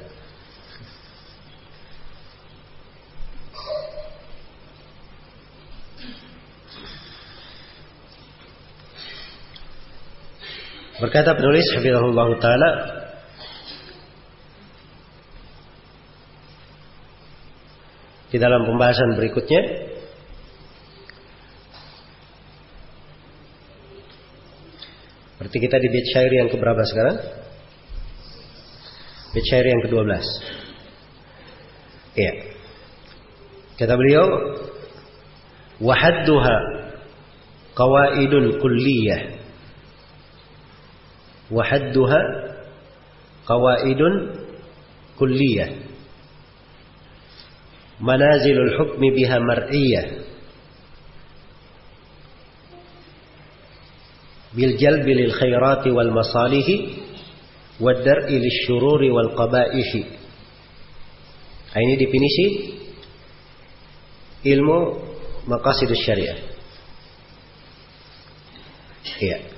Berkata penulis hafizahullah taala, di dalam pembahasan berikutnya, berarti kita di bait syair yang keberapa sekarang? Bait syair yang ke-12. Iya. Kata beliau, wa hadduha qawaidun kulliyah. Wa hadduha qawaidun kulliyah. Manazilul hukmi biha mar'iyah. Bil jalbi lil khairati wal masalihi wad dar'i lisyururi wal qaba'ihi. Ini definisi ilmu maqasidus syariah. Iya.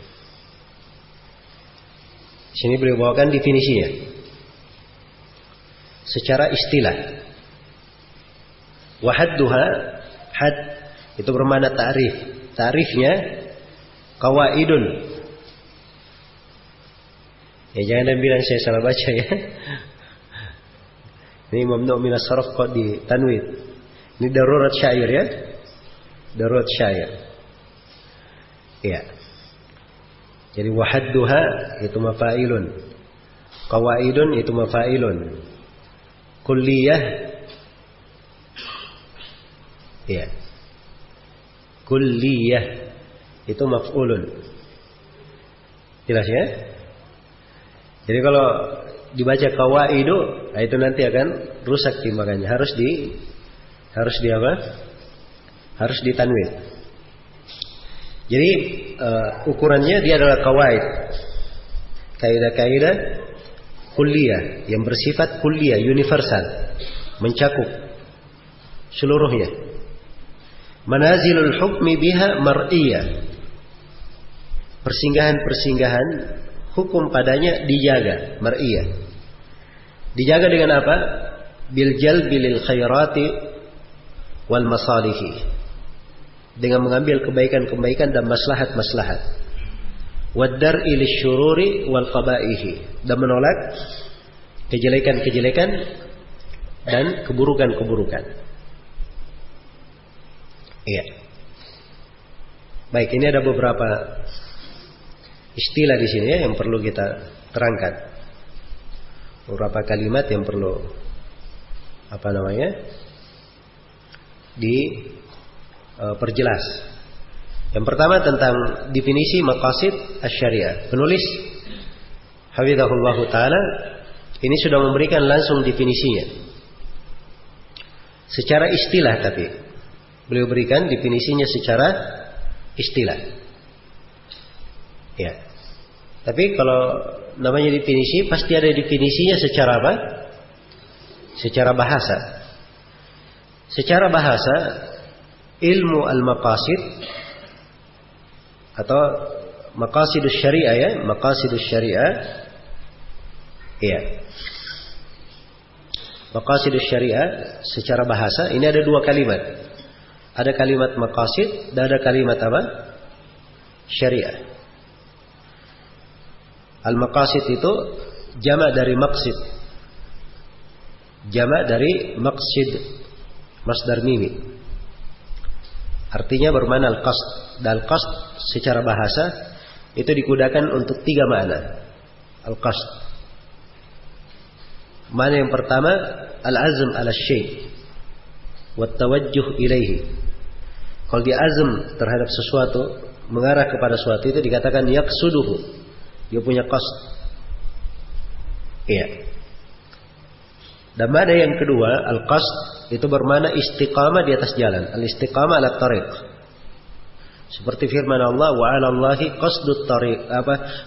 Sini beliau bawakan definisinya secara istilah. Wahadduha, had itu bermakna ta'rif. Ta'rifnya qawaidun. Ya jangan bilang saya salah baca ya. Ini mamnu' min as-sarf kok di tanwin. Ini darurat syair ya. Darurat syair. Ya. Jadi wahadduha itu mafa'ilun. Qawaidun itu mafa'ilun. Kulliyah. Ya. Kulliyah itu maf'ulun. Jelas ya? Jadi kalau dibaca qawaidu, itu nanti akan rusak timbangannya. Harus di apa? Harus ditanwin. Jadi ukurannya dia adalah qawaid. Kaidah-kaidah kulliyah yang bersifat kulliyah, universal, mencakup seluruhnya. Manazilul hukmi biha mar'iyah. Persinggahan-persinggahan hukum padanya dijaga, mar'iyah. Dijaga dengan apa? Bil jalbi lil khairati wal masalihi. Dengan mengambil kebaikan-kebaikan dan maslahat-maslahat. Wad dar'i lisyururi wal qaba'ihi. Dan menolak kejelekan-kejelekan dan keburukan-keburukan. Iya. Baik, ini ada beberapa istilah di sini ya yang perlu kita terangkan. Beberapa kalimat yang perlu diperjelas. Yang pertama tentang definisi maqasid asy-syariah. Penulis hafizahullah taala ini sudah memberikan langsung definisinya. Secara istilah tapi beliau berikan definisinya secara istilah. Ya. Tapi kalau namanya definisi pasti ada definisinya secara apa? Secara bahasa. Secara bahasa ilmu al-maqasid atau maqasidus syariah ya, maqasidus syariah. Iya. Maqasidus syariah secara bahasa ini ada dua kalimat. Ada kalimat maqasid dan ada kalimat apa? Syariah. Al-maqasid itu jamak dari maqsid. Jamak dari maqsid, masdar mimi. Artinya bermakna al-qasd. Dan al-qasd secara bahasa itu digunakan untuk tiga makna. Al-qasd. Makna yang pertama al-azm ala syai' wa tawajjuh ilaihi. Kalau dia azm terhadap sesuatu, mengarah kepada sesuatu itu dikatakan yaqsuduhu. Dia punya qasd. Iya. Dan makna yang kedua, al-qasd itu bermakna istiqamah di atas jalan. Al-istiqamah ala tariq. Seperti firman Allah, wa 'alallahi qasdut tariq,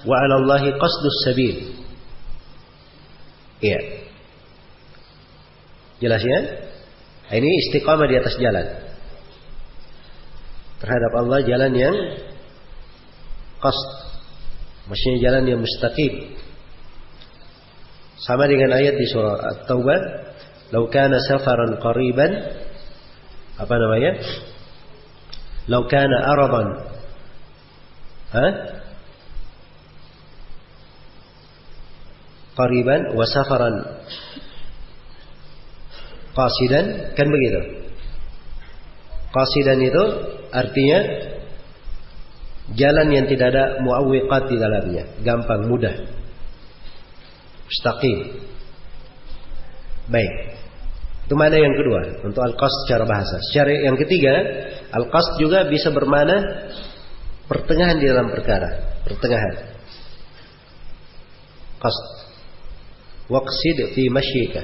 wa 'alallahi qasdus sabil. Iya. Jelas ya? Ini istiqamah di atas jalan. Terhadap Allah jalan yang qasd. Maksudnya jalan yang mustaqim. Sama dengan ayat di surah At-Taubah, "Lau kana safaran qariban" "Lau kana aradan" "qariban wa safaran qasidan", kan begitu. Qasidan itu artinya jalan yang tidak ada muawwiqat di dalamnya, gampang, mudah, mustaqim. Baik. Itu makna yang kedua untuk al-qasd secara bahasa. Secara yang ketiga, al-qasd juga bisa bermakna pertengahan di dalam perkara, pertengahan. Qasd. Waqsid fi mashyika.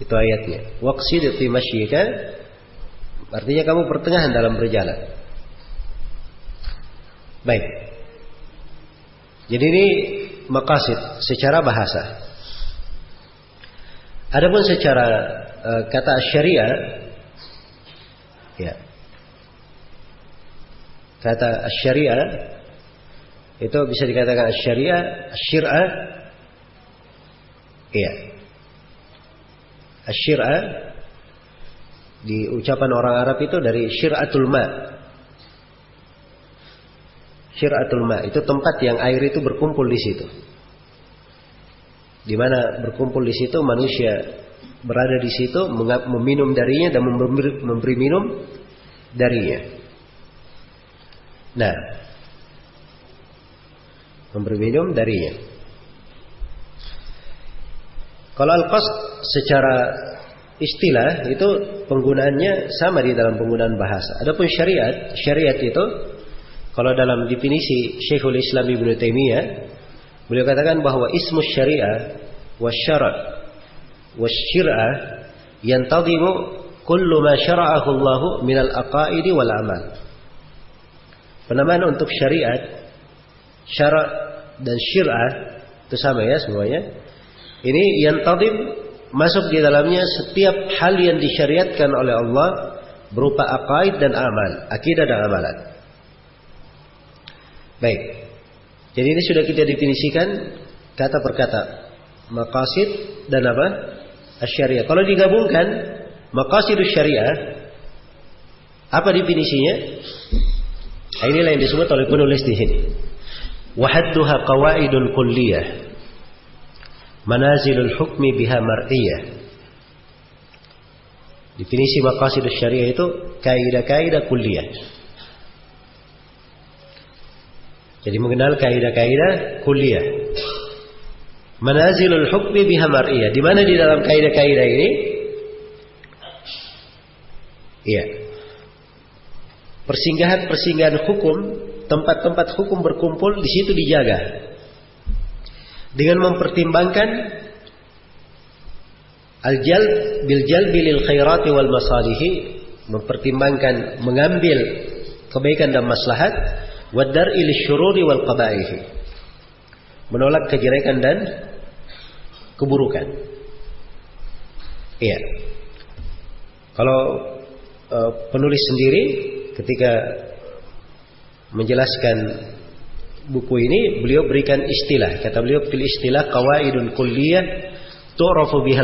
Itu ayatnya. Waqsid fi mashyika artinya kamu pertengahan dalam berjalan. Baik. Jadi ini maqasid secara bahasa. Adapun secara kata syariah, ya. Kata syariah itu bisa dikatakan syariah, syir'ah. Iya. Syir'ah di ucapan orang Arab itu dari syir'atul ma'. Syir'atul ma' itu tempat yang air itu berkumpul di situ. Di mana berkumpul di situ manusia berada di situ meminum darinya dan memberi minum darinya. Nah, memberi minum darinya. Kalau al-qasd secara istilah itu penggunaannya sama di dalam penggunaan bahasa. Adapun syariat, syariat itu kalau dalam definisi Syekhul Islam Ibnu Taimiyah, beliau katakan bahwa ismu syariah wasyara' wasyir'ah yantadhimu kullu ma syara'ahu Allah minal aqaidi wal amal. Penamaan untuk syariat, syara' dan syir'ah itu sama ya semuanya. Ini yantadhim masuk di dalamnya setiap hal yang disyariatkan oleh Allah berupa aqaid dan amal, akidah dan amalan. Baik. Jadi ini sudah kita definisikan kata per kata. Maqasid dan apa? Asy-syariah. Kalau digabungkan maqasidus syariah, apa definisinya? Inilah yang disebut oleh penulis di sini. Wa hadduha qawaidul kulliyah. Manazilul hukmi biha mar'iyah. Definisi maqasidus syariah itu kaidah-kaidah kulliyah. Jadi mengenal kaidah-kaidah kulliyah. Manazilul hukmi biha mar'iyah. Di mana di dalam kaidah-kaidah ini? Iya. Persinggahan-persinggahan hukum, tempat-tempat hukum berkumpul di situ dijaga. Dengan mempertimbangkan al-jalb bil jalbi lil khairati wal masalihi, mempertimbangkan mengambil kebaikan dan maslahat, wad dar'i lisyururi wal qabaihi, menolak kejelekan dan keburukan. Iya. Kalau penulis sendiri ketika menjelaskan buku ini, beliau berikan istilah. Kata beliau, fil istilah qawaidun kulliyah tu'rafu biha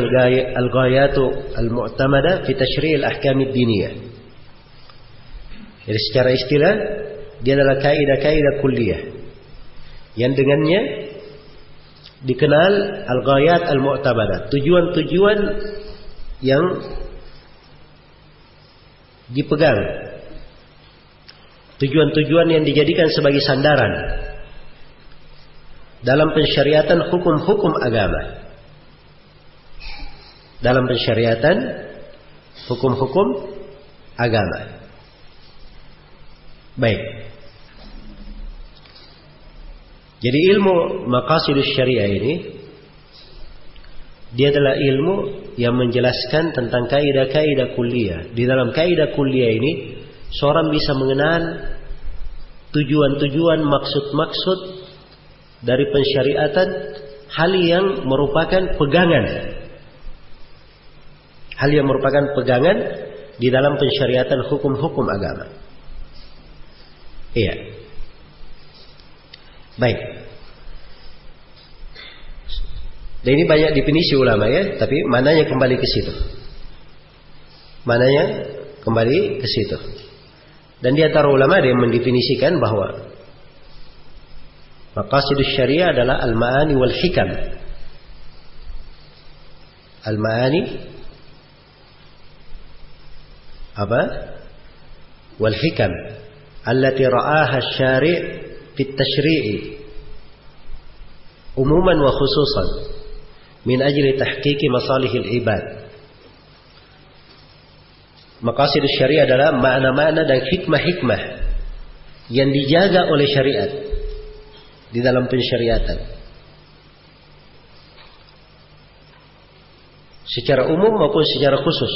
al-ghayatu al-mu'tamada fi tashri'il ahkam ad-diniyah. Jadi secara istilah dia adalah kaidah-kaidah kulliyah yang dengannya dikenal al-ghayat al-mu'tamada, tujuan-tujuan yang dipegang, tujuan-tujuan yang dijadikan sebagai sandaran dalam pensyariatan hukum-hukum agama. Dalam pensyariatan hukum-hukum agama. Baik. Jadi ilmu maqasidus syariah ini, dia adalah ilmu yang menjelaskan tentang kaidah-kaidah kulliyah. Di dalam kaidah kulliyah ini, seorang bisa mengenal tujuan-tujuan, maksud-maksud dari pensyariatan, hal yang merupakan pegangan. Hal yang merupakan pegangan di dalam pensyariatan hukum-hukum agama. Iya. Baik. Dan ini banyak definisi ulama ya, tapi mananya kembali ke situ. Mananya kembali ke situ. Dan di antara ulama ada yang mendefinisikan bahwa maqasidus syariah adalah al-ma'ani wal hikam. Al-ma'ani apa? Wal hikam allati ra'aha asy-syari' fi at-tashri'i umuman wa khususan min ajli tahqiqi masalihil ibad. Maqasidus syariah adalah makna-makna dan hikmah-hikmah yang dijaga oleh syariat di dalam pensyariatan. Secara umum maupun secara khusus.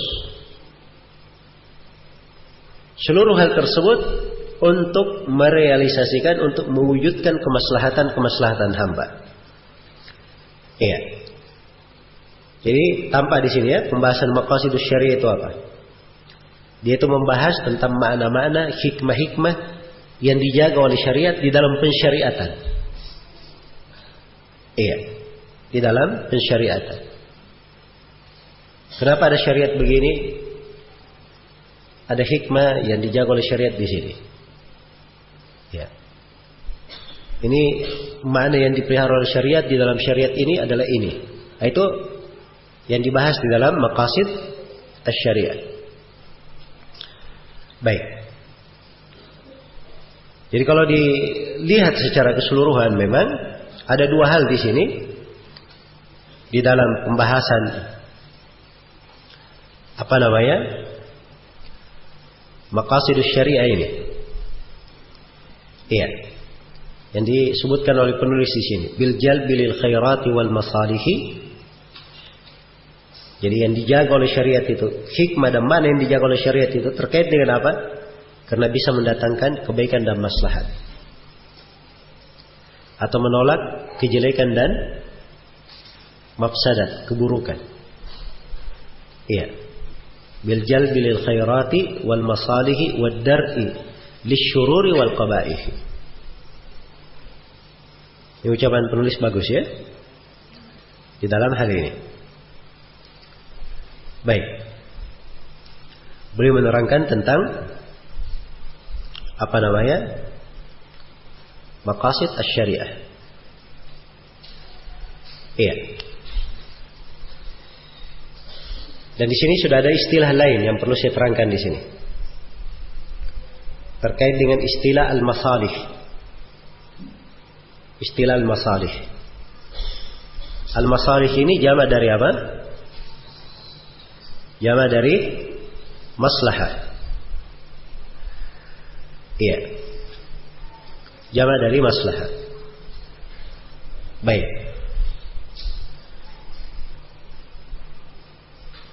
Seluruh hal tersebut untuk merealisasikan, untuk mewujudkan kemaslahatan hamba. Iya. Jadi tampak di sini ya, pembahasan maqasidus syariah itu apa? Dia itu membahas tentang makna-makna, hikmah-hikmah yang dijaga oleh syariat di dalam pensyariatan. Iya, di dalam pensyariatan. Kenapa ada syariat begini? Ada hikmah yang dijaga oleh syariat di sini. Ya. Ini makna yang dipelihara oleh syariat di dalam syariat ini adalah ini. Itu yang dibahas di dalam maqasid asy-syariah. Baik. Jadi kalau dilihat secara keseluruhan memang ada dua hal di sini di dalam pembahasan apa namanya? Maqasidus syariah ini. Iya. Yang disebutkan oleh penulis di sini, bil jalbi lil khairati wal masalihi. Jadi yang dijaga oleh syariat itu, hikmah dan mana yang dijaga oleh syariat itu terkait dengan apa? Karena bisa mendatangkan kebaikan dan maslahat. Atau menolak kejelekan dan mafsadat, keburukan. Iya. Bil jalbi lil khairati wal masalihi wad dar'i lisyururi wal qabaihi. Ini ucapan penulis bagus ya di dalam hal ini. Baik. Beliau menerangkan tentang apa namanya? Maqasid asy-syariah. Iya. Dan di sini sudah ada istilah lain yang perlu saya terangkan di sini. Terkait dengan istilah al-masalih. istilah al-masalih. Al-masalih ini jamak dari apa? Jamak dari maslahah. Iya. Jamak dari maslahah. Baik.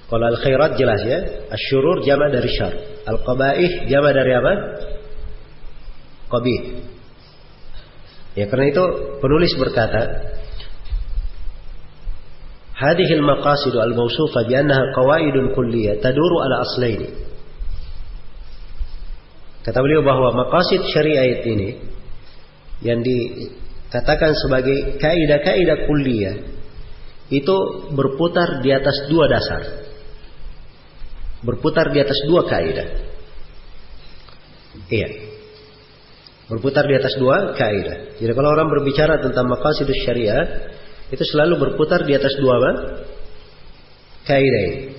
Kalau al-khairat jelas ya. Asy-syurur jamak dari syar. Al-qabaih jamak dari apa? Qabih. Ya, karena itu penulis berkata, hadhil maqasid al-mawsufa bi annaha qawaidun kulliyah taduru ala aslaini. Kata beliau bahwa maqasid syariat ini yang dikatakan sebagai kaidah-kaidah kulliyah itu berputar di atas dua dasar. Berputar di atas dua kaidah. Iya. Berputar di atas dua kaidah. Jadi kalau orang berbicara tentang maqasidus syariah, itu selalu berputar di atas dua apa? Kaidah ini.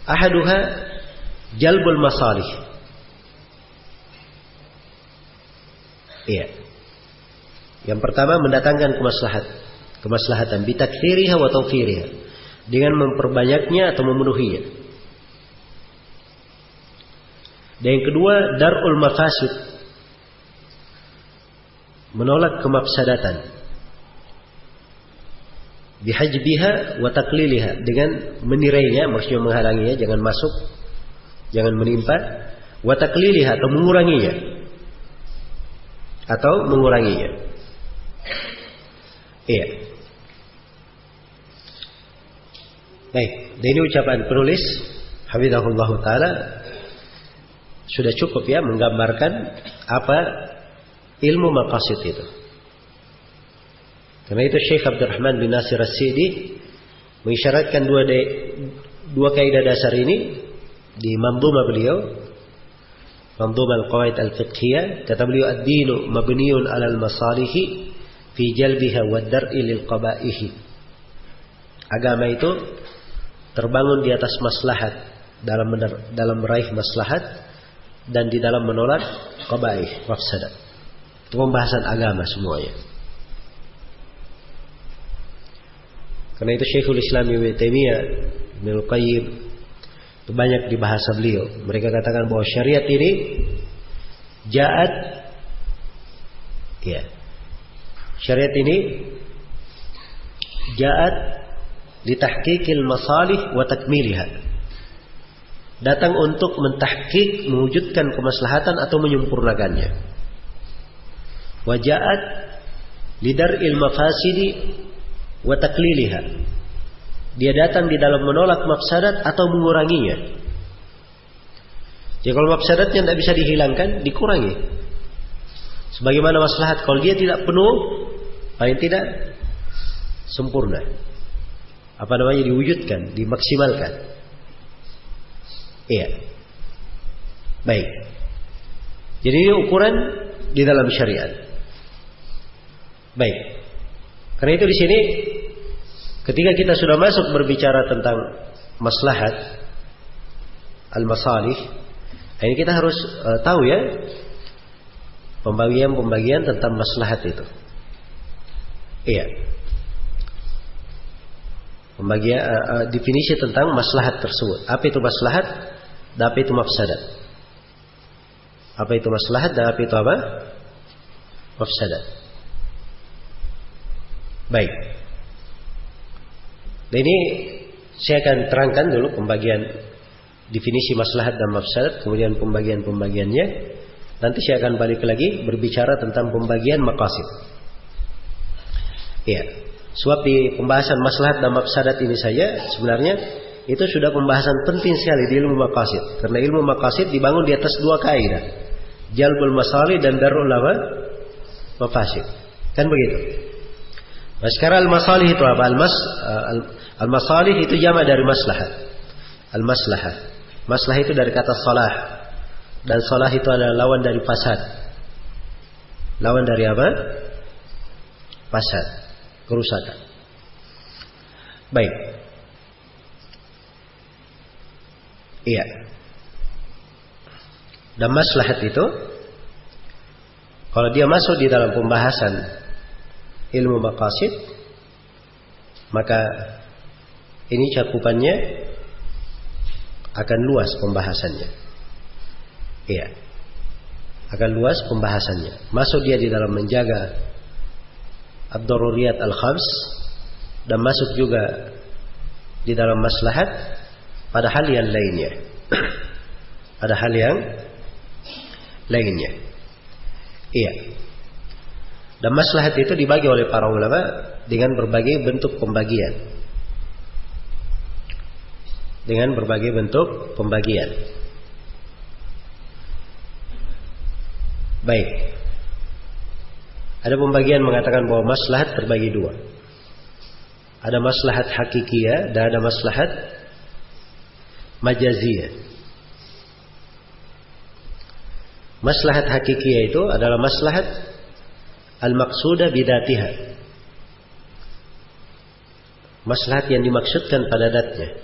Ahaduha jalbul masalih. Iya. Yang pertama mendatangkan kemaslahatan bitaktsiriha wa tawfiriha, dengan memperbanyaknya atau memenuhinya. Dan yang kedua darul mafasid, menolak kemafsadatan bihajbiha wa taqliliha, dengan menirainya, maksudnya menghalanginya, jangan masuk, jangan menimpa, wa taqliliha, atau menguranginya. Iya. Baik, dan ini ucapan penulis hafizahullah taala sudah cukup ya menggambarkan apa ilmu maqasid itu. Karena itu Syekh Abdurrahman bin Nasir As-Sa'di mengisyaratkan dua kaidah dasar ini di manzumah beliau, manzumah al-qawaid al-fiqhiyah. Kata beliau, ad-dinu mabniun 'alal masalihi fi jalbiha wa dar'i lil qabaihi. Agama itu terbangun di atas maslahat, dalam meraih maslahat dan di dalam menolak qabaih, mafsadat. Itu pembahasan agama semuanya. Karena itu Syekhul Islam Ibnu Taimiyah, Ibnu Qayyim, itu banyak di bahasa beliau. Mereka katakan bahwa syariat ini ja'at, ya, syariat ini ja'at litahqiqil masalih wa takmiliha, datang untuk mentahqiq, mewujudkan kemaslahatan atau menyempurnakannya. Wa ja'at lidar'il mafasidi wa taqliliha, dia datang di dalam menolak mafsadat atau menguranginya. Jadi kalau mafsadatnya tidak bisa dihilangkan, dikurangi. Sebagaimana maslahat, kalau dia tidak penuh, paling tidak sempurna, diwujudkan, dimaksimalkan. Iya. Baik. Jadi ini ukuran di dalam syariat. Baik. Karena itu di sini ketika kita sudah masuk berbicara tentang maslahat, al-masalih, ini kita harus tahu ya pembagian tentang maslahat itu. Iya. Pembagian definisi tentang maslahat tersebut. Apa itu maslahat dan apa itu mafsadat? Apa itu maslahat dan apa itu apa? Mafsadat. Baik. Dan ini saya akan terangkan dulu pembagian definisi maslahat dan mafsadat, kemudian pembagiannya. Nanti saya akan balik lagi berbicara tentang pembagian maqasid. Iya. Sebab di pembahasan maslahat dan mafsadat ini saja sebenarnya itu sudah pembahasan penting sekali di ilmu maqasid. Karena ilmu maqasid dibangun di atas dua kaidah, jalbul masalih dan darul mafasid. Kan begitu. Nah, sekarang al-masalih itu apa? Al-masalih itu jamak dari maslahat. Al-maslahah. Maslahah itu dari kata salah. Dan salah itu adalah lawan dari fasad. Lawan dari apa? Fasad, kerusakan. Baik. Iya. Dan maslahat itu kalau dia masuk di dalam pembahasan ilmu maqasid, maka ini cakupannya akan luas pembahasannya. Iya, akan luas pembahasannya. Masuk dia di dalam menjaga ad-daruriyat al-khams, dan masuk juga di dalam maslahat pada hal yang lainnya. Pada hal yang lainnya. Iya. Dan maslahat itu dibagi oleh para ulama dengan berbagai bentuk pembagian. Dengan berbagai bentuk pembagian. Baik. Ada pembagian mengatakan bahwa maslahat terbagi dua. Ada maslahat hakikiyah dan ada maslahat majaziyah. Maslahat hakikiyah itu adalah maslahat al-maqsudah bidatiha. Maslahat yang dimaksudkan pada datnya.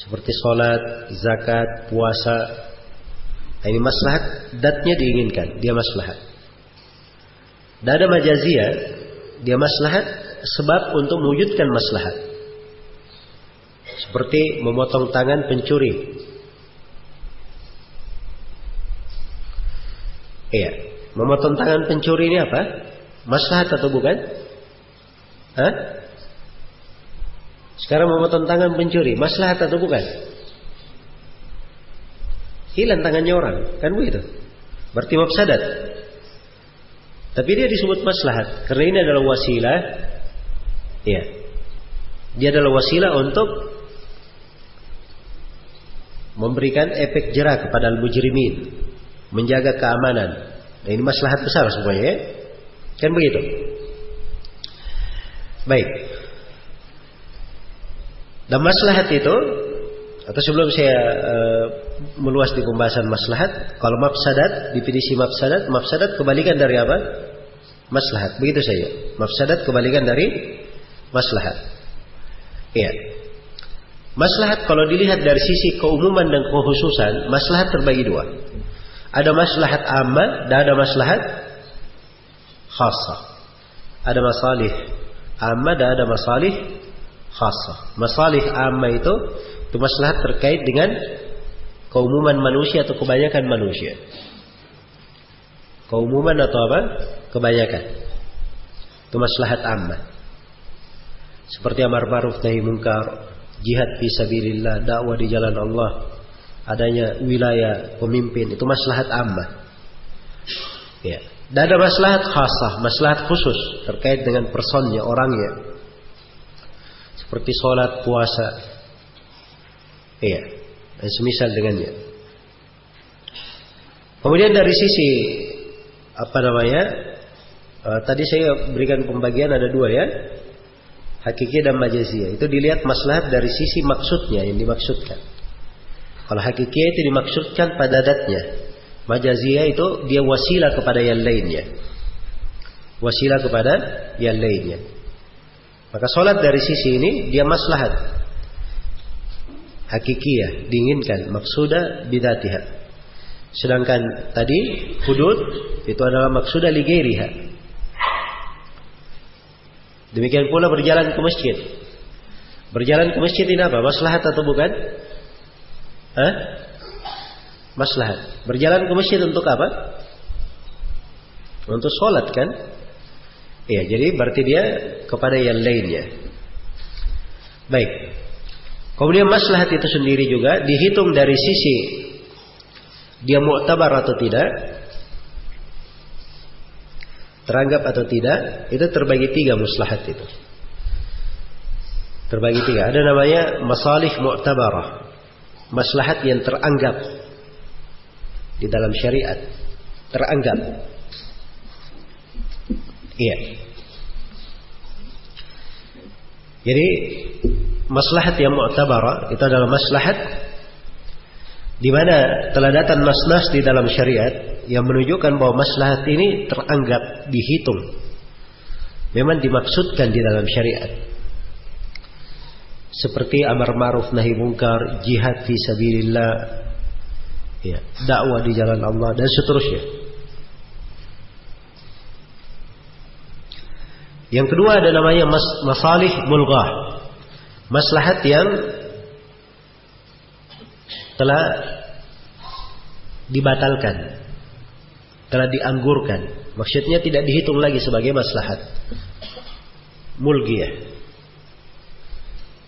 Seperti sholat, zakat, puasa. Ini maslahat datnya diinginkan, dia maslahat. Dan ada majaziyah, dia maslahat sebab untuk mewujudkan maslahat. Seperti memotong tangan pencuri. Iya, memotong tangan pencuri ini apa? Maslahat atau bukan? Hah? Sekarang memotong tangan pencuri, maslahat atau bukan? Hilang tangannya orang, kan begitu? Berarti mafsadat. Tapi dia disebut maslahat karena ini adalah wasilah. Iya. Dia adalah wasilah untuk memberikan efek jera kepada al-mujrimin, menjaga keamanan. Nah, ini maslahat besar semuanya, ya? Kan begitu? Baik. Dan maslahat itu, atau sebelum saya meluas di pembahasan maslahat, kalau mafsadat, definisi mafsadat kebalikan dari apa? Maslahat. Begitu saja. Mafsadat kebalikan dari maslahat. Iya. Maslahat kalau dilihat dari sisi keumuman dan kekhususan, maslahat terbagi dua. Ada maslahat ammah dan ada maslahat khassah. Ada masalih ammah dan ada masalih khassah. Masalih ammah itu maslahat terkait dengan keumuman manusia atau kebanyakan manusia. Keumuman atau apa? Kebanyakan. Itu maslahat ammah. Seperti amar ma'ruf nahi munkar, jihad fi sabilillah, dakwah di jalan Allah, adanya wilayah pemimpin, itu maslahat ammah. Ya. Dan ada maslahat khassah, maslahat khusus terkait dengan personnya, orangnya. Seperti sholat, puasa. Iya. Dan semisal dengannya. Kemudian dari sisi tadi saya berikan pembagian ada dua, ya. Hakiki dan majaziyah. Itu dilihat maslahat dari sisi maksudnya yang dimaksudkan. Kalau hakiki itu dimaksudkan pada datnya. Majaziyah itu dia wasilah kepada yang lainnya. Wasilah kepada yang lainnya. Maka sholat dari sisi ini dia maslahat hakikiyah, diinginkan, maksudah bidatiha. Sedangkan tadi hudud itu adalah maksudah li ghairiha. Demikian pula berjalan ke masjid. Berjalan ke masjid ini apa? Maslahat atau bukan? Hah? Maslahat. Berjalan ke masjid untuk apa? Untuk sholat, kan? Iya, jadi berarti dia kepada yang lainnya. Baik. Kemudian maslahat itu sendiri juga dihitung dari sisi dia mu'tabar atau tidak, teranggap atau tidak. Itu terbagi tiga maslahat itu. Terbagi tiga. Ada namanya masalih mu'tabarah, maslahat yang teranggap di dalam syariat, teranggap. Iya. Jadi maslahat yang mu'tabarah itu adalah maslahat di mana telah datang nas-nas di dalam syariat yang menunjukkan bahwa maslahat ini teranggap, dihitung, memang dimaksudkan di dalam syariat. Seperti amar ma'ruf nahi munkar, jihad fi sabilillah, ya, dakwah di jalan Allah dan seterusnya. Yang kedua ada namanya masalih mulghah. Maslahat yang telah dibatalkan, telah dianggurkan. Maksudnya tidak dihitung lagi sebagai maslahat mulghiyah.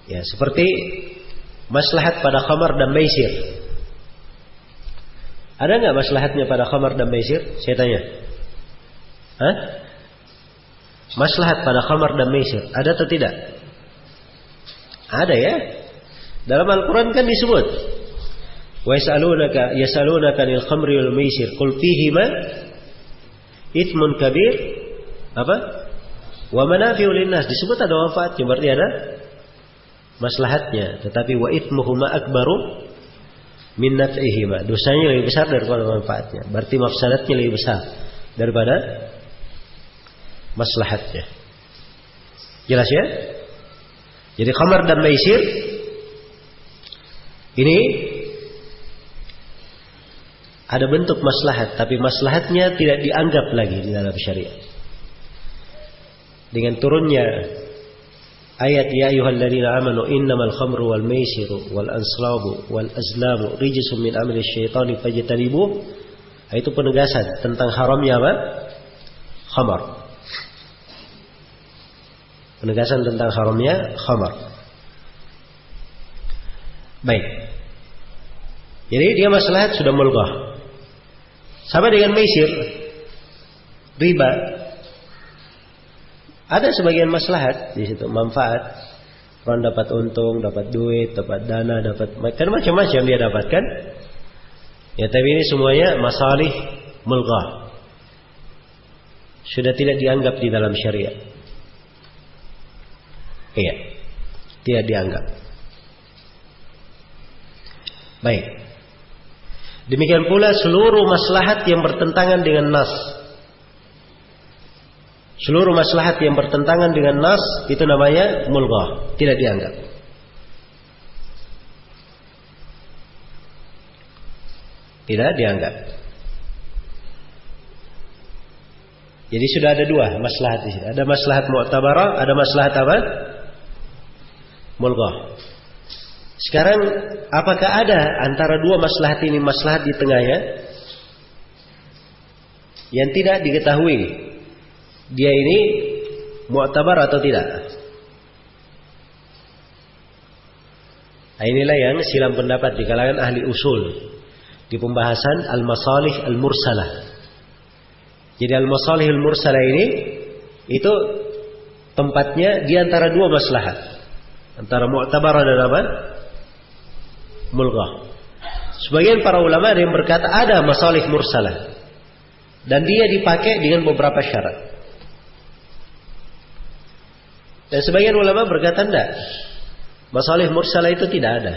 Ya, seperti maslahat pada khamar dan maisir. Ada nggak maslahatnya pada khamar dan maisir? Saya tanya. Hah? Maslahat pada khamar dan maisir ada atau tidak? Ada ya. Dalam Al-Quran kan disebut. Wa yasalunaka 'anil khamri wal maisir qul fihima itsmun kabir apa? Wa manafi'u linnas. Disebut ada manfaatnya, berarti ada maslahatnya. Tetapi wa itsmuhuma akbaru min naf'ihima. Dosanya lebih besar daripada manfaatnya. Berarti mafsadatnya lebih besar daripada maslahatnya. Jelas ya? Jadi khamar dan maisir ini ada bentuk maslahat, tapi maslahatnya tidak dianggap lagi di dalam syariat. Dengan turunnya ayat ya ayyuhalladzina amanu innamal khamru wal maisiru wal anslabu wal azlamu rijsun min amri syaitani fajtanibuh, itu penegasan tentang haramnya apa? Khamar. Penegasan tentang haramnya khamar. Baik. Jadi dia maslahat sudah mulghah. Sama dengan maisir, riba. Ada sebagian maslahat di situ, manfaat. Orang dapat untung, dapat duit, dapat dana, dapat macam-macam dia dapatkan. Ya, tapi ini semuanya masalih mulghah. Sudah tidak dianggap di dalam syariat. Iya, tidak dianggap. Baik. Demikian pula seluruh maslahat yang bertentangan dengan nas. Seluruh maslahat yang bertentangan dengan nas itu namanya mulghah, tidak dianggap. Tidak dianggap. Jadi sudah ada dua maslahat di sini. Ada maslahat mu'tabarah, ada maslahat apa? Mulghah. Sekarang apakah ada antara dua maslahat ini maslahat di tengahnya yang tidak diketahui dia ini mu'tabar atau tidak? Nah, inilah yang silang pendapat di kalangan ahli usul di pembahasan al-masalih al-mursalah. Jadi al-masalih al-mursalah ini itu tempatnya di antara dua maslahat. Antara mu'tabar dan apa? Mulghah. Sebagian para ulama ada yang berkata ada masalih mursalah dan dia dipakai dengan beberapa syarat. Dan sebagian ulama berkata tidak. Masalih mursalah itu tidak ada.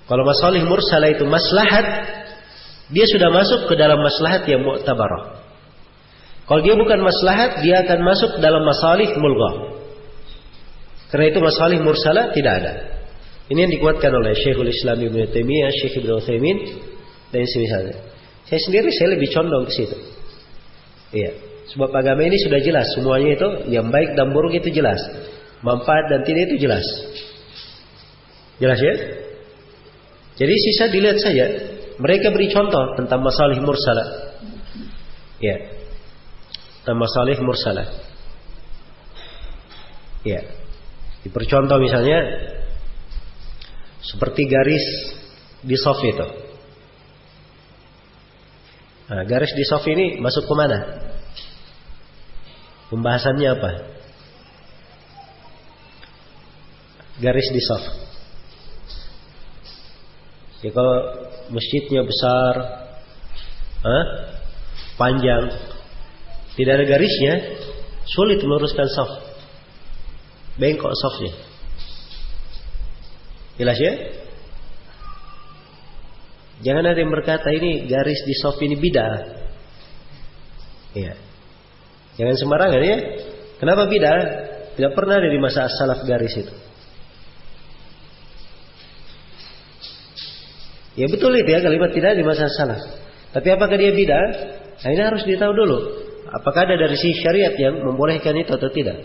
Kalau masalih mursalah itu maslahat, dia sudah masuk ke dalam maslahat yang mu'tabarah. Kalau dia bukan maslahat, dia akan masuk dalam masalih mulghah. Karena itu masalih mursalah tidak ada. Ini yang dikuatkan oleh Syekhul Islam Ibnu Taimiyah, Syekh Ibnu Utsaimin dan semisalnya. Saya lebih condong ke situ. Iya, sebab agama ini sudah jelas semuanya itu yang baik dan buruk itu jelas. Manfaat dan tidak itu jelas. Jelas ya? Jadi sisa dilihat saja. Mereka beri contoh tentang masalih mursalah. Ya. Tentang masalih mursalah. Ya. Dipercontoh misalnya seperti garis di shaf itu. Nah, garis di shaf ini masuk ke mana? Pembahasannya apa? Garis di shaf. Ya, kalau masjidnya besar, panjang, tidak ada garisnya, sulit meluruskan shaf. Bengkok shafnya. Jelas ya? Jangan ada yang berkata ini garis di shaf ini bid'ah. Iya. Jangan sembarangan ya. Kenapa bid'ah? Tidak pernah ada di masa as-salaf garis itu. Ya betul itu ya, kalimat tidak di masa as-salaf. Tapi apakah dia bid'ah? Nah, ini harus ditahu dulu. Apakah ada dari sisi syariat yang membolehkan itu atau tidak?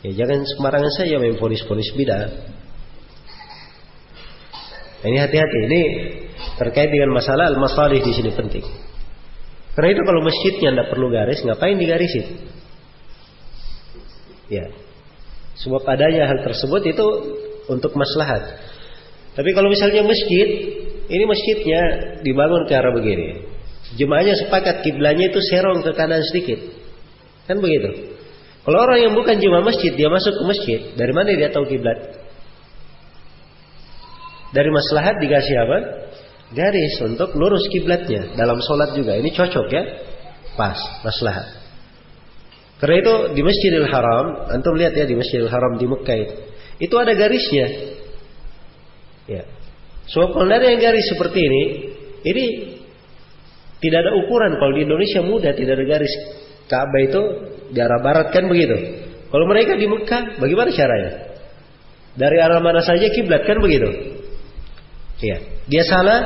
Ya, jangan sembarangan saja main vonis-vonis bid'ah. Ini hati-hati. Ini terkait dengan masalah al-masalih di sini penting. Karena itu kalau masjidnya tidak perlu garis, ngapain digarisin? Ya, sebab adanya hal tersebut itu untuk maslahat. Tapi kalau misalnya masjid, ini masjidnya dibangun ke arah begini, jemaahnya sepakat kiblatnya itu serong ke kanan sedikit, kan begitu. Kalau orang yang bukan jemaah masjid, dia masuk ke masjid, dari mana dia tahu kiblat? Dari maslahat dikasih apa? Garis untuk lurus kiblatnya. Dalam sholat juga ini cocok ya, pas maslahat. Karena itu di Masjidil Haram, antum lihat ya, di Masjidil Haram di Mekah itu ada garisnya. Ya. Sebab kalau ada yang garis seperti ini tidak ada ukuran. Kalau di Indonesia mudah, tidak ada garis. Ka'bah itu di arah barat kan begitu. Kalau mereka di Mekah, bagaimana caranya? Dari arah mana saja kiblat kan begitu. Ya, dia salah,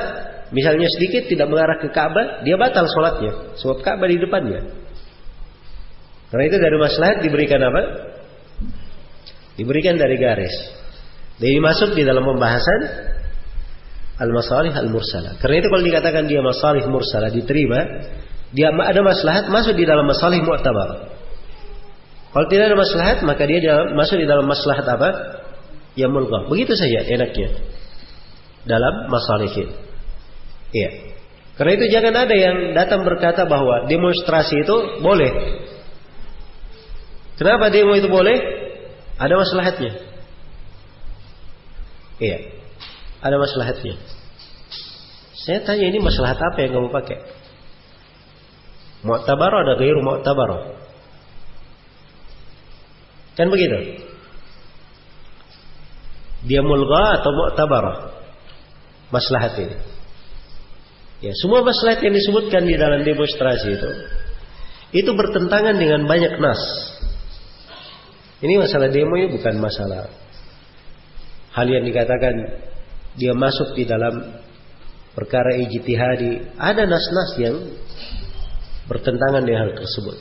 misalnya sedikit tidak mengarah ke Ka'bah, dia batal sholatnya. Sebab Ka'bah di depannya. Karena itu dari maslahat diberikan apa? Diberikan dari garis. Jadi masuk di dalam pembahasan al-masalih al-mursalah. Karena itu kalau dikatakan dia masalih mursalah diterima, dia ada maslahat masuk di dalam masalih mu'tabar. Kalau tidak ada maslahat, maka dia masuk di dalam maslahat apa? Yang mulghah. Begitu saja enaknya dalam masalih. Iya. Karena itu jangan ada yang datang berkata bahwa demonstrasi itu boleh. Kenapa demo itu boleh? Ada maslahatnya. Iya. Ada maslahatnya. Saya tanya, ini maslahat apa yang kamu pakai? Mu'tabarah ada ghairu mu'tabarah. Kan begitu? Dia mulghah atau mu'tabarah? Maslahat ini. Ya, semua maslahat yang disebutkan di dalam demonstrasi itu bertentangan dengan banyak nas. Ini masalah demo ya, bukan masalah hal yang dikatakan dia masuk di dalam perkara ijtihadi. Ada nas-nas yang bertentangan dengan hal tersebut.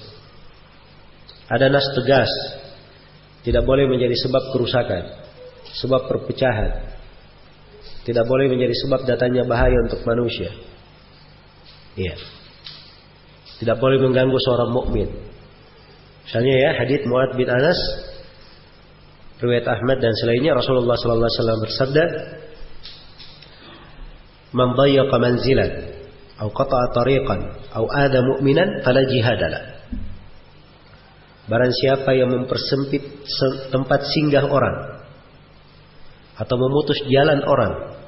Ada nas tegas, tidak boleh menjadi sebab kerusakan, sebab perpecahan, tidak boleh menjadi sebab datangnya bahaya untuk manusia. Iya. Tidak boleh mengganggu seorang mukmin. Misalnya ya, hadits Mu'adz bin Anas, riwayat Ahmad dan selainnya, Rasulullah sallallahu alaihi wasallam bersabda, "Man dayyaqa manzilan aw qata'a tariqan aw adha mu'minan fala jihadalah." Barang siapa yang mempersempit tempat singgah orang atau memutus jalan orang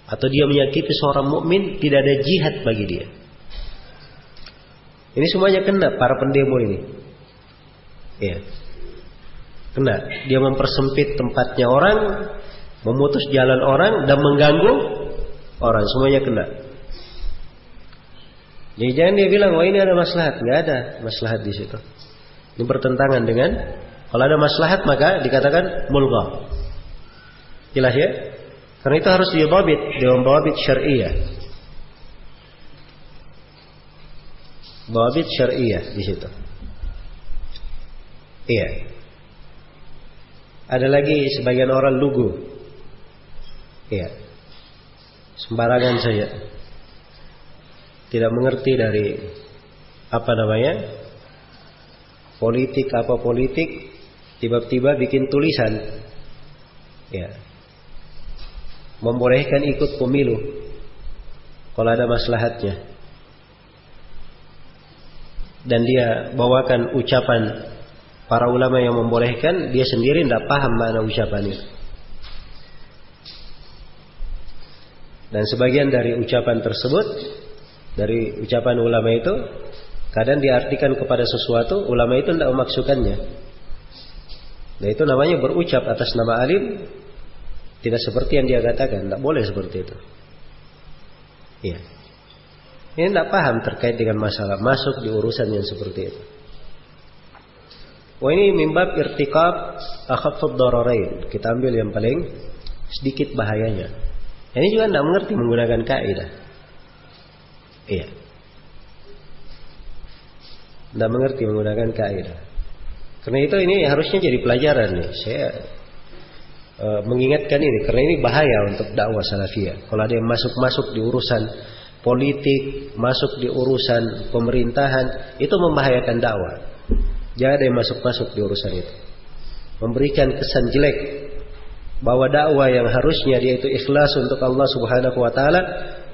atau dia menyakiti seorang mukmin, tidak ada jihad bagi dia. Ini semuanya kena para pendemo ini. Ya. Kena. Dia mempersempit tempatnya orang, memutus jalan orang dan mengganggu orang, semuanya kena. Jadi jangan dia bilang, wah ini ada maslahat. Nggak ada maslahat di situ. Ini bertentangan dengan, kalau ada maslahat maka dikatakan mulghah. Jelas ya? Karena itu harus didhabit dengan dhabit syar'iyyah. Dhabit syar'iyyah di situ. Iya. Ada lagi sebagian orang lugu. Iya. Sembarangan saja. Tidak mengerti dari apa namanya? Politik apa politik, tiba-tiba bikin tulisan. Ya. Membolehkan ikut pemilu kalau ada maslahatnya. Dan dia bawakan ucapan para ulama yang membolehkan, dia sendiri tidak paham makna ucapan itu. Dan sebagian dari ucapan tersebut, dari ucapan ulama itu, kadang diartikan kepada sesuatu, ulama itu tidak memaksudkannya. Nah itu namanya berucap atas nama alim, tidak seperti yang dia katakan. Tidak boleh seperti itu. Iya. Ini tidak paham terkait dengan masalah, masuk di urusan yang seperti itu. Wah ini mimbab irtikab akhaffad dararain. Kita ambil yang paling sedikit bahayanya. Ini juga tidak mengerti menggunakan kaidah. Iya. tidak mengerti menggunakan kaidah. Karena itu ini harusnya jadi pelajaran nih. Saya mengingatkan ini karena ini bahaya untuk dakwah salafiyah. Kalau ada yang masuk-masuk di urusan politik, masuk di urusan pemerintahan, itu membahayakan dakwah. Jangan ada yang masuk-masuk di urusan itu. Memberikan kesan jelek bahwa dakwah yang harusnya dia itu ikhlas untuk Allah Subhanahu wa taala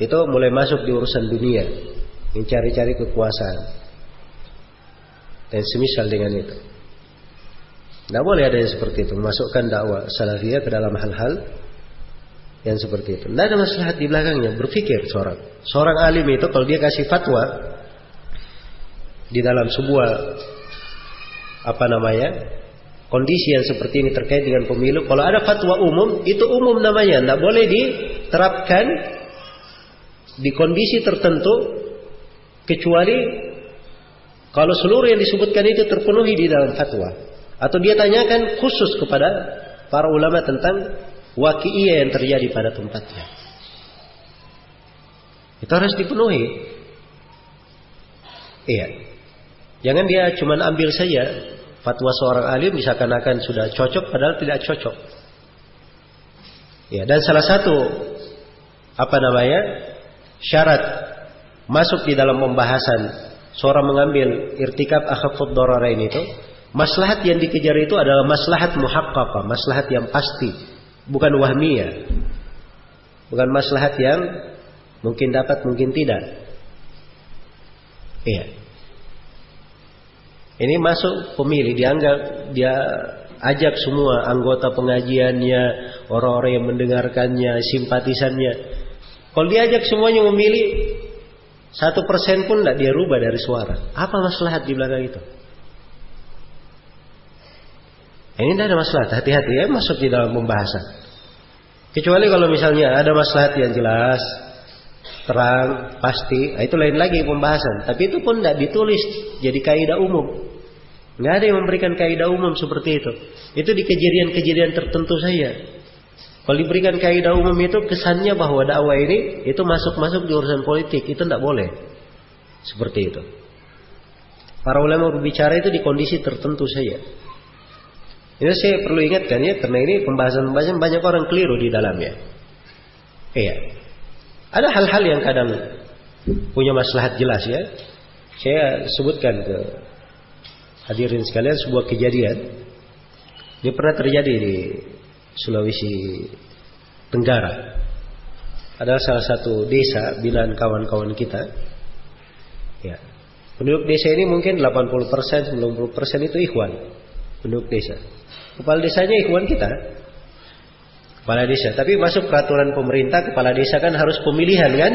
itu mulai masuk di urusan dunia, mencari-cari kekuasaan. Dan semisal dengan itu. Tidak boleh ada yang seperti itu, memasukkan dakwah salafiyah ke dalam hal-hal yang seperti itu. Tidak ada maslahat di belakangnya. Berpikir seorang alim itu kalau dia kasih fatwa di dalam sebuah kondisi yang seperti ini terkait dengan pemilu, kalau ada fatwa umum, itu umum namanya, tidak boleh diterapkan di kondisi tertentu kecuali kalau seluruh yang disebutkan itu terpenuhi di dalam fatwa. Atau dia tanyakan khusus kepada para ulama tentang waqi'iyah yang terjadi pada tempatnya. Itu harus dipenuhi. Iya. Jangan dia cuma ambil saja fatwa seorang alim seakan-akan sudah cocok padahal tidak cocok. Ya, dan salah satu syarat masuk di dalam pembahasan seorang mengambil irtikab akhafud dararain itu, maslahat yang dikejar itu adalah maslahat muhaqqaqah, maslahat yang pasti, bukan wahmiyah. Bukan maslahat yang mungkin dapat, mungkin tidak. Iya. Ini masuk pemilih, dia ajak semua anggota pengajiannya, orang-orang yang mendengarkannya, simpatisannya. Kalau diajak semuanya memilih, 1% pun tidak dia rubah dari suara. Apa maslahat di belakang itu? Ini tidak ada maslahat, hati-hati ya masuk di dalam pembahasan. Kecuali kalau misalnya ada maslahat yang jelas, terang, pasti, itu lain lagi pembahasan. Tapi itu pun tidak ditulis jadi kaidah umum. Nggak ada yang memberikan kaidah umum seperti itu. Itu di kejadian-kejadian tertentu saja. Kalau diberikan kaidah umum itu kesannya bahwa dakwah ini itu masuk-masuk di urusan politik, itu tidak boleh. Seperti itu. Para ulama berbicara itu di kondisi tertentu saja. Ini saya perlu ingatkan ya, karena ini pembahasan-pembahasan banyak orang keliru di dalamnya. Iya. Ada hal-hal yang kadang punya maslahat jelas ya. Saya sebutkan ke hadirin sekalian sebuah kejadian. Ini pernah terjadi di Sulawesi Tenggara. Ada salah satu desa binaan kawan-kawan kita. Ya. Penduduk desa ini mungkin 80%, 90% itu ikhwan. Penduduk desa. Kepala desanya ikhwan kita. Kepala desa. Tapi masuk peraturan pemerintah, kepala desa kan harus pemilihan kan?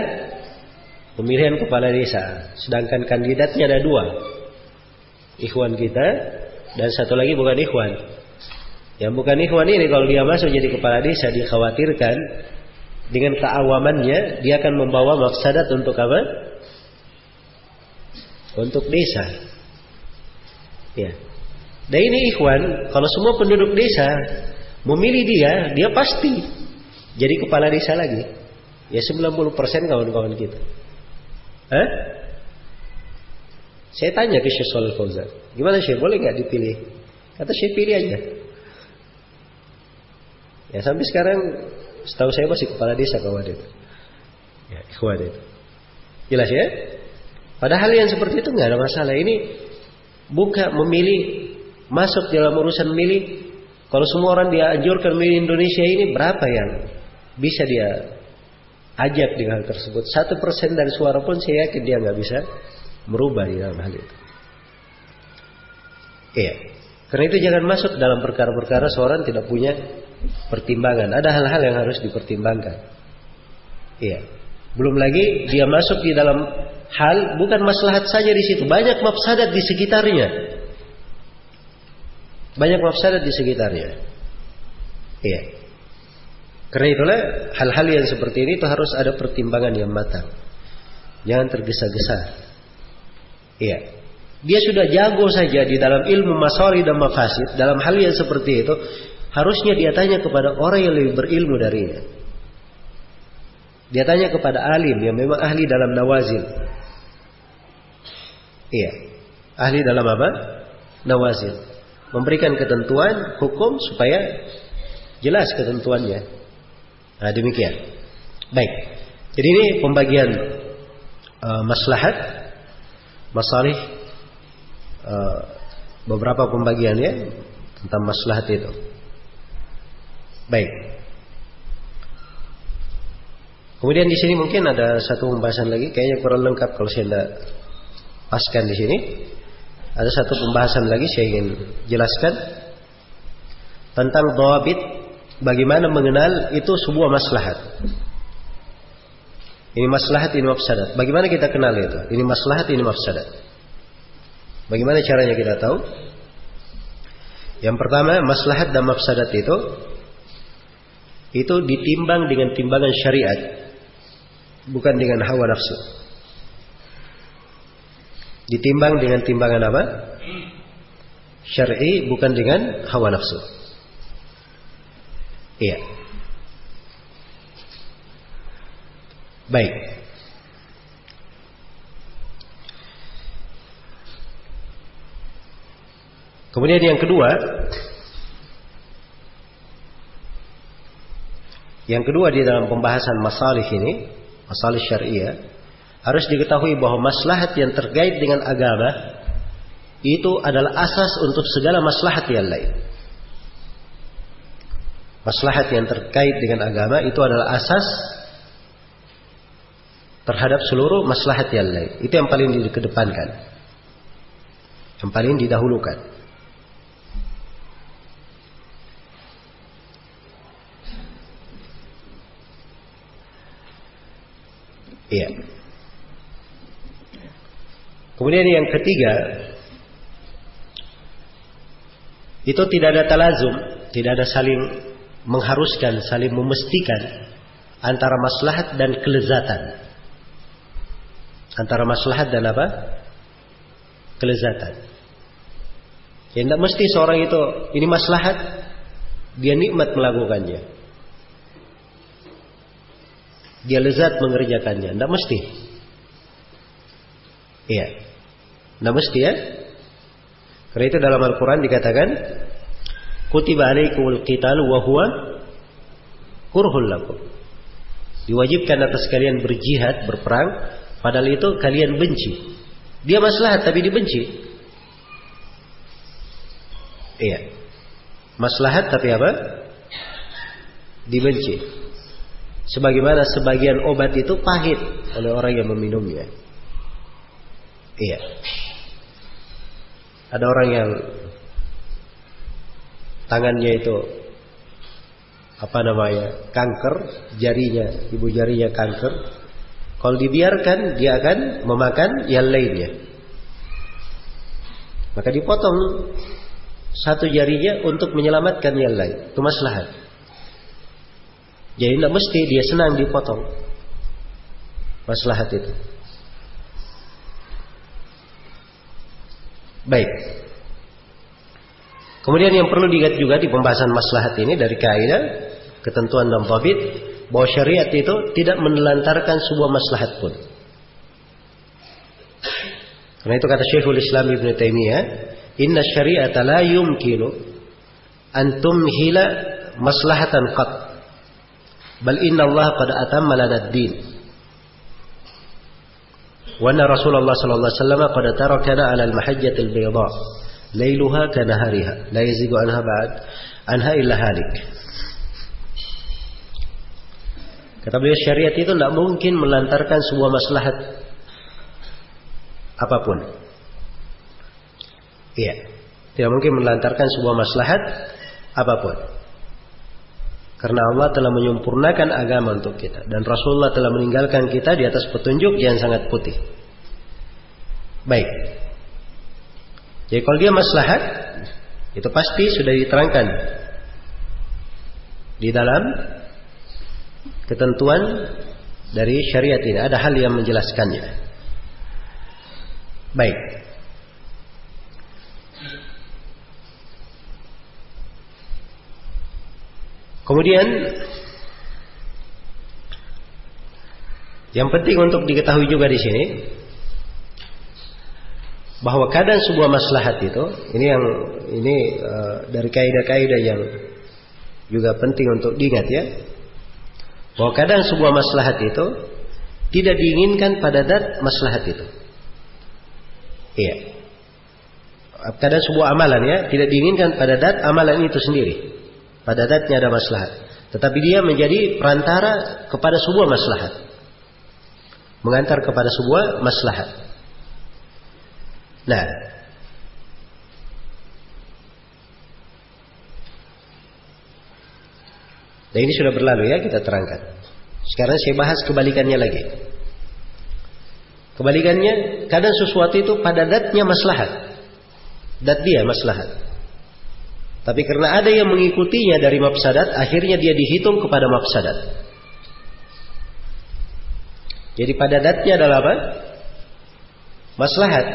Pemilihan kepala desa. Sedangkan kandidatnya ada 2. Ikhwan kita dan satu lagi bukan ikhwan. Yang bukan ikhwan ini kalau dia masuk jadi kepala desa, dikhawatirkan dengan keawamannya dia akan membawa mafsadat untuk apa? Untuk desa. Ya. Dan ini ikhwan, kalau semua penduduk desa memilih dia pasti jadi kepala desa lagi. Ya 90% kawan-kawan kita. Saya tanya ke Syekh Shalih Fauzan, gimana Syekh, boleh nggak dipilih? Kata Syekh, pilih aja. Ya sampai sekarang setahu saya masih kepala desa kawan itu. Ya ikhwan itu. Jelas ya? Padahal yang seperti itu nggak ada masalah. Ini bukan memilih, masuk dalam urusan milih. Kalau semua orang dia anjurkan milih Indonesia ini, berapa yang bisa dia ajak dengan hal tersebut? 1% dari suara pun saya yakin dia nggak bisa merubah di dalam hal itu. Iya. Karena itu jangan masuk dalam perkara-perkara seorang tidak punya pertimbangan. Ada hal-hal yang harus dipertimbangkan. Iya. Belum lagi dia masuk di dalam hal bukan maslahat saja di situ, banyak mafsadat di sekitarnya. Banyak mafsadat di sekitarnya. Iya. Karena itulah hal-hal yang seperti ini itu harus ada pertimbangan yang matang. Jangan tergesa-gesa. Iya. Dia sudah jago saja di dalam ilmu masalih dan mafasid. Dalam hal yang seperti itu, harusnya dia tanya kepada orang yang lebih berilmu darinya. Dia tanya kepada alim yang memang ahli dalam nawazil. Iya. ahli dalam apa? Nawazil. Memberikan ketentuan hukum supaya jelas ketentuannya. Nah, demikian. Baik. Jadi ini pembagian maslahat, masalih, beberapa pembagiannya tentang maslahat itu. Baik. Kemudian di sini mungkin ada satu pembahasan lagi, kayaknya kurang lengkap kalau saya tidak paskan di sini. Ada satu pembahasan lagi saya ingin jelaskan tentang dhawabit, bagaimana mengenal itu sebuah maslahat. Ini maslahat, ini mafsadat. Bagaimana kita kenal itu? Ini maslahat, ini mafsadat. Bagaimana caranya kita tahu? Yang pertama, maslahat dan mafsadat itu ditimbang dengan timbangan syariat, bukan dengan hawa nafsu. Ditimbang dengan timbangan apa? Syar'i, bukan dengan hawa nafsu. Iya. Baik. Kemudian yang kedua di dalam pembahasan masalih ini, masalih syariah, harus diketahui bahwa maslahat yang terkait dengan agama itu adalah asas untuk segala maslahat yang lain. Maslahat yang terkait dengan agama itu adalah asas terhadap seluruh maslahat yang lain. Itu yang paling dikedepankan, yang paling didahulukan. Iya. Kemudian yang ketiga, itu tidak ada talazum, tidak ada saling mengharuskan, saling memestikan antara maslahat dan kelezatan. Antara maslahat dan apa? Kelezatan. Ya, tidak mesti seorang itu ini maslahat, dia nikmat melakukannya, dia lezat mengerjakannya. Tidak mesti. Iya. Tidak mesti ya. Karena itu dalam Al-Quran dikatakan, kutiba alaikumul qitalu wa huwa kurhul lakum. Diwajibkan atas kalian berjihad, berperang, padahal itu kalian benci. Dia maslahat tapi dibenci. Iya. Maslahat tapi apa? Dibenci. Sebagaimana sebagian obat itu pahit oleh orang yang meminumnya. Iya. Ada orang yang tangannya itu kanker, jarinya, ibu jarinya kanker. Kalau dibiarkan dia akan memakan yang lainnya. Maka dipotong satu jarinya untuk menyelamatkan yang lain. Itu maslahat. Jadi tidak mesti dia senang dipotong. Maslahat itu. Baik. Kemudian yang perlu diingat juga di pembahasan maslahat ini dari kaidah, ketentuan dan dhabit, bahwa syariat itu tidak menelantarkan sebuah maslahat pun. Karena itu kata Syekhul Islam Ibn Taimiyah, inna syari'ata la yumkinu an tumhila maslahatan qat, bal inna Allah qad atamma lana ad-din. Wa anna Rasulullah sallallahu alaihi wasallam qad tarakana 'ala al-mahajjatil bayda, lailuha ka nahariha, la yazigu anha illa halik. Kata beliau, syariat itu tidak mungkin melantarkan sebuah maslahat apapun. Iya, tidak mungkin melantarkan sebuah maslahat apapun. Karena Allah telah menyempurnakan agama untuk kita, dan Rasulullah telah meninggalkan kita di atas petunjuk yang sangat putih. Baik. Jadi kalau dia maslahat, itu pasti sudah diterangkan di dalam ketentuan dari syariat ini. Ada hal yang menjelaskannya. Baik. Kemudian yang penting untuk diketahui juga di sini, bahwa kadang sebuah maslahat itu, ini dari kaidah-kaidah yang juga penting untuk diingat ya, bahwa kadang sebuah maslahat itu tidak diinginkan pada zat maslahat itu. Iya. Kadang sebuah amalan ya tidak diinginkan pada zat amalan itu sendiri. Pada zatnya ada maslahat, tetapi dia menjadi perantara kepada sebuah maslahat, mengantar kepada sebuah maslahat. Nah, dan ini sudah berlalu ya, kita terangkan. Sekarang saya bahas kebalikannya lagi. Kebalikannya, kadang sesuatu itu pada zatnya maslahat, zat dia maslahat. Tapi karena ada yang mengikutinya dari mafsadat, akhirnya dia dihitung kepada mafsadat. Jadi pada zatnya adalah apa? Maslahat.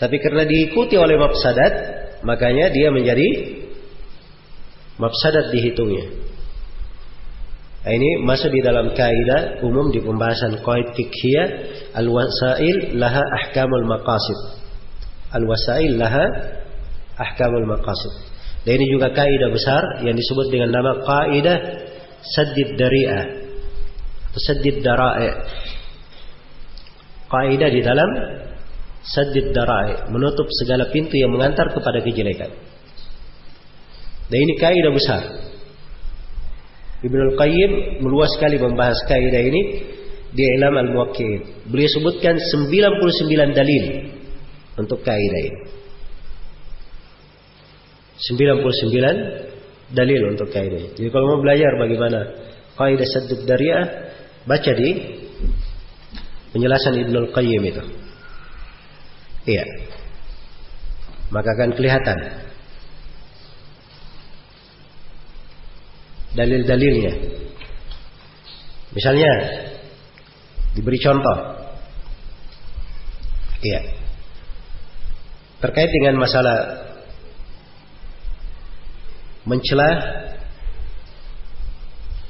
Tapi karena diikuti oleh mafsadat, makanya dia menjadi mafsadat dihitungnya. Nah, ini masuk di dalam kaidah umum di pembahasan qaid fiqhiyah, al-wasail laha ahkamul maqasid. Al-wasail laha ahkamul maqasid. Dan ini juga kaidah besar yang disebut dengan nama kaidah saddid dari'ah atau saddid dara'i'. Kaidah di dalam saddid dara'i', menutup segala pintu yang mengantar kepada kejelekan. Dan ini kaidah besar. Ibnul Qayyim meluas sekali membahas kaidah ini di I'lam al-Muwaqqi'in. Beliau sebutkan 99 dalil untuk kaidah ini. 99 dalil untuk kaidah ini. Jadi kalau mau belajar bagaimana kaidah saddid dari'ah, baca di penjelasan Ibnul Qayyim itu. Iya. Maka akan kelihatan dalil-dalilnya. Misalnya diberi contoh. Iya. Terkait dengan masalah mencela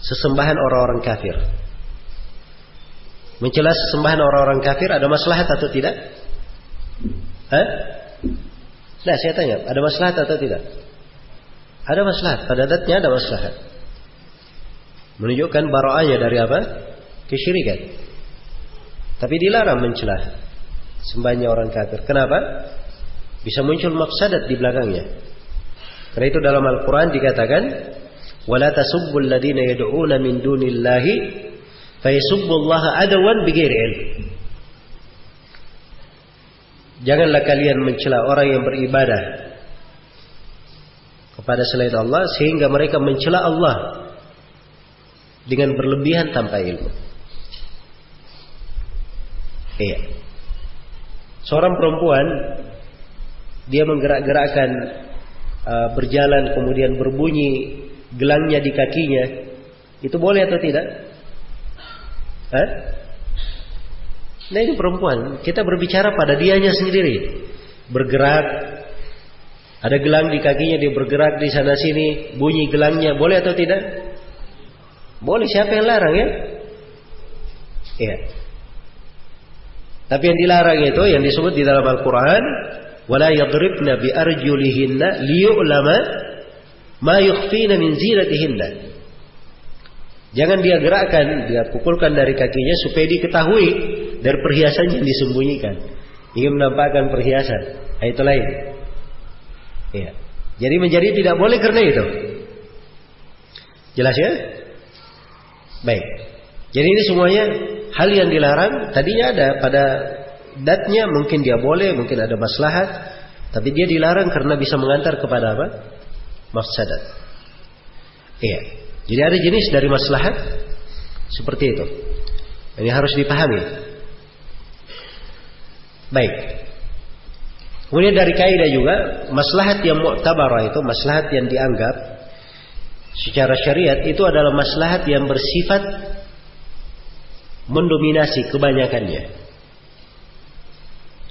sesembahan orang-orang kafir. Mencela sesembahan orang-orang kafir ada maslahat atau tidak? Nah, saya tanya, ada maslahat atau tidak? Ada maslahat, pada zatnya ada maslahat. Menunjukkan bara'ahnya dari apa? Kesyirikan. Tapi dilarang mencela sembahannya orang kafir. Kenapa? Bisa muncul mafsadat di belakangnya. Karena itu dalam Al-Quran dikatakan, وَلَا تَسُبُّوا الَّذِينَ يَدْعُونَ مِنْ دُونِ اللَّهِ فَيَسُبُّوا اللَّهَ عَدْوًا بِغَيْرِ عِلْمٍ. Janganlah kalian mencela orang yang beribadah kepada selain Allah sehingga mereka mencela Allah dengan berlebihan tanpa ilmu. Iya. Seorang perempuan dia menggerak-gerakkan berjalan kemudian berbunyi gelangnya di kakinya, itu boleh atau tidak? Nah, ini perempuan, kita berbicara pada dianya sendiri. Bergerak, ada gelang di kakinya, dia bergerak di sana sini, bunyi gelangnya, boleh atau tidak? Boleh, siapa yang larang ya? Iya. Tapi yang dilarang itu yang disebut di dalam Al-Quran, wala yadribna bi arjulihinna liyu'lama ma yukhfina min zinatihinna. Jangan dia gerakkan, dia pukulkan dari kakinya supaya diketahui dari perhiasan yang disembunyikan. Ingin menampakkan perhiasan, itu lain. Iya. Jadi menjadi tidak boleh karena itu. Jelas ya? Baik. Jadi ini semuanya hal yang dilarang. Tadinya ada pada datnya, mungkin dia boleh, mungkin ada maslahat, tapi dia dilarang karena bisa mengantar kepada apa? Mafsadat. Iya. Jadi ada jenis dari maslahat seperti itu. Ini harus dipahami. Baik. Kemudian dari kaidah juga, maslahat yang mu'tabarah itu, maslahat yang dianggap secara syariat itu adalah maslahat yang bersifat mendominasi kebanyakannya.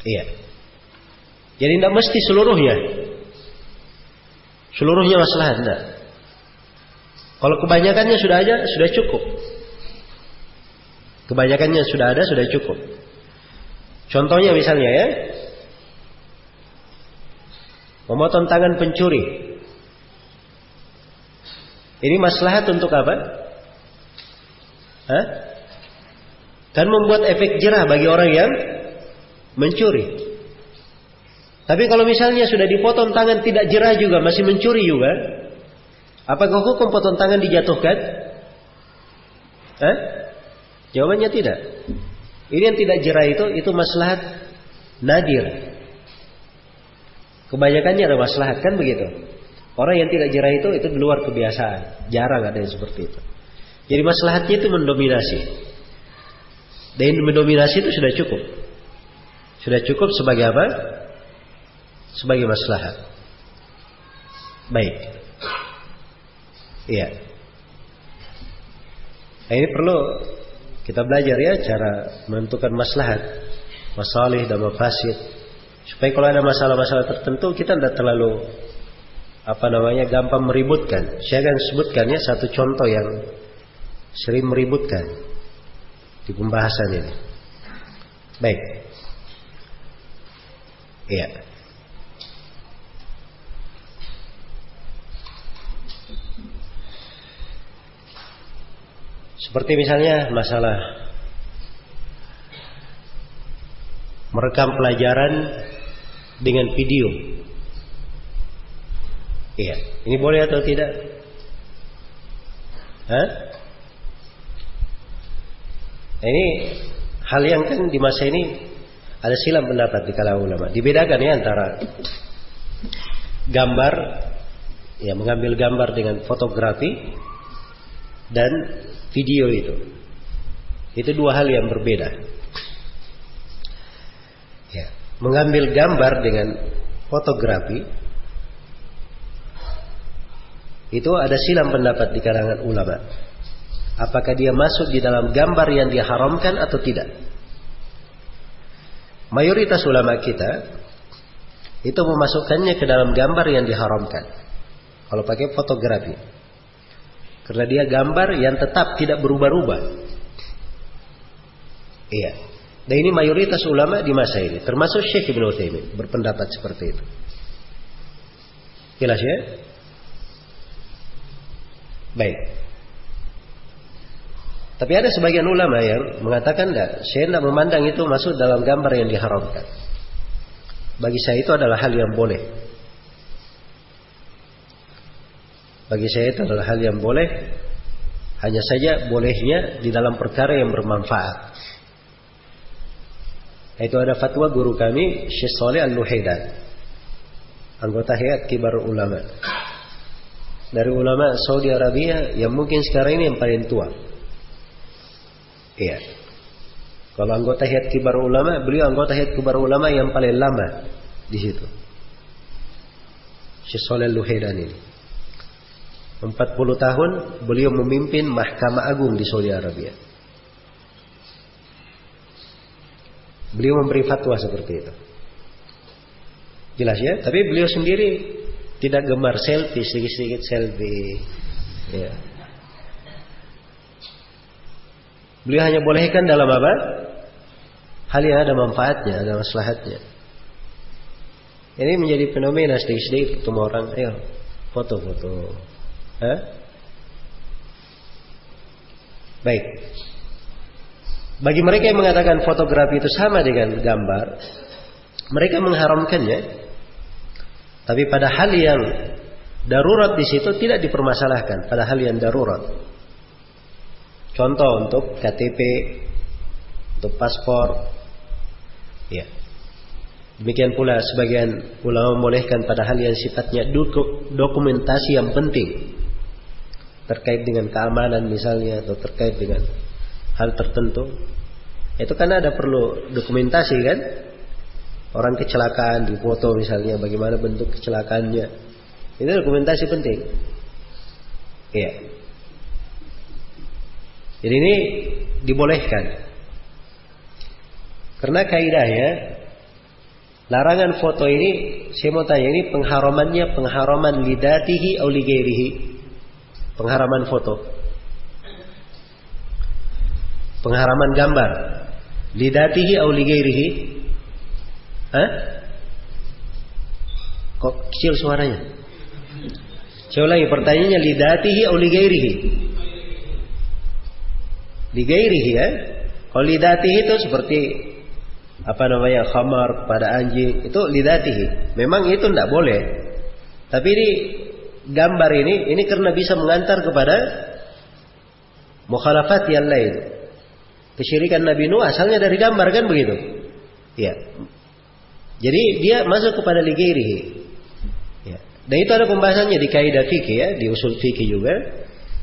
Iya. Jadi tidak mesti seluruhnya maslahat, tidak. Kalau kebanyakannya sudah cukup. Kebanyakannya sudah ada, sudah cukup. Contohnya misalnya ya, memotong tangan pencuri. Ini maslahat untuk apa? Hah? Kan membuat efek jerah bagi orang yang mencuri. Tapi kalau misalnya sudah dipotong tangan tidak jerah juga, masih mencuri juga, apakah hukum potong tangan dijatuhkan? Hah? Jawabannya tidak. Ini yang tidak jerah itu maslahat nadir. Kebanyakannya ada maslahat, kan begitu. Orang yang tidak jerah itu di luar kebiasaan. Jarang ada yang seperti itu. Jadi maslahatnya itu mendominasi. Dan mendominasi itu sudah cukup. Sudah cukup sebagai apa? Sebagai maslahat. Baik. Iya. Nah, ini perlu kita belajar ya cara menentukan maslahat, masalih dan mafasid. Supaya kalau ada masalah-masalah tertentu kita tidak terlalu gampang meributkan. Saya akan sebutkan ya satu contoh yang sering meributkan di pembahasan ini. Baik. Iya. Seperti misalnya masalah merekam pelajaran dengan video. Iya, ini boleh atau tidak? Hah? Ini hal yang kan di masa ini ada silang pendapat di kalangan ulama. Dibedakan ya antara gambar, ya mengambil gambar dengan fotografi dan video itu. Itu dua hal yang berbeda. Ya, mengambil gambar dengan fotografi itu ada silang pendapat di kalangan ulama. Apakah dia masuk di dalam gambar yang diharamkan atau tidak? Mayoritas ulama kita itu memasukkannya ke dalam gambar yang diharamkan. Kalau pakai fotografi. Karena dia gambar yang tetap tidak berubah-ubah. Iya. Dan ini mayoritas ulama di masa ini. Termasuk Syekh Ibnu Utsaimin berpendapat seperti itu. Jelas ya? Baik. Tapi ada sebagian ulama yang mengatakan tidak, saya tidak memandang itu masuk dalam gambar yang diharamkan. Bagi saya itu adalah hal yang boleh. Bagi saya itu adalah hal yang boleh. Hanya saja bolehnya di dalam perkara yang bermanfaat. Itu ada fatwa guru kami Syekh Shalih Al-Luhaidan, anggota Hayat Kibar Ulama, dari ulama Saudi Arabia yang mungkin sekarang ini yang paling tua. Iya. Kalau anggota Hayat Kibar Ulama, beliau anggota Hayat Kibar Ulama yang paling lama di situ. Syekh Shalih Al-Luhaidan ini 40 tahun beliau memimpin Mahkamah Agung di Saudi Arabia. Beliau memberi fatwa seperti itu. Jelas ya? Tapi beliau sendiri tidak gemar selfie, sedikit-sedikit selfie. Ya. Beliau hanya bolehkan dalam apa? Hal yang ada manfaatnya, ada maslahatnya. Ini menjadi fenomena sedikit-sedikit ketemu orang, ayo foto-foto. Hah? Baik. Bagi mereka yang mengatakan fotografi itu sama dengan gambar, mereka mengharamkannya. Tapi pada hal yang darurat di situ tidak dipermasalahkan. Pada hal yang darurat, contoh untuk KTP, untuk paspor, ya. Demikian pula sebagian ulama membolehkan pada hal yang sifatnya dokumentasi yang penting, terkait dengan keamanan misalnya, atau terkait dengan hal tertentu. Itu kan ada perlu dokumentasi kan. Orang kecelakaan di foto misalnya, bagaimana bentuk kecelakaannya, itu dokumentasi penting. Iya. Jadi ini dibolehkan. Karena kaidahnya larangan foto ini, saya mau tanya, ini pengharamannya pengharaman lidatihi atau lighairihi? Pengharaman foto, pengharaman gambar, lidatihi atau lighairihi? Hah? Kok kecil suaranya? Saya ulangi pertanyaannya, lidatihi atau ligairihi? Ligairihi ya. Kalau lidatihi itu seperti khamar pada anjing, itu lidatihi. Memang itu tidak boleh. Tapi ini gambar ini karena bisa mengantar kepada mukhalafat yang lain. Kesyirikan Nabi Nuh asalnya dari gambar kan begitu? Ya. Jadi dia masuk kepada ligairihi. Ya. Dan itu ada pembahasannya di kaidah fikih ya, di usul fikih juga,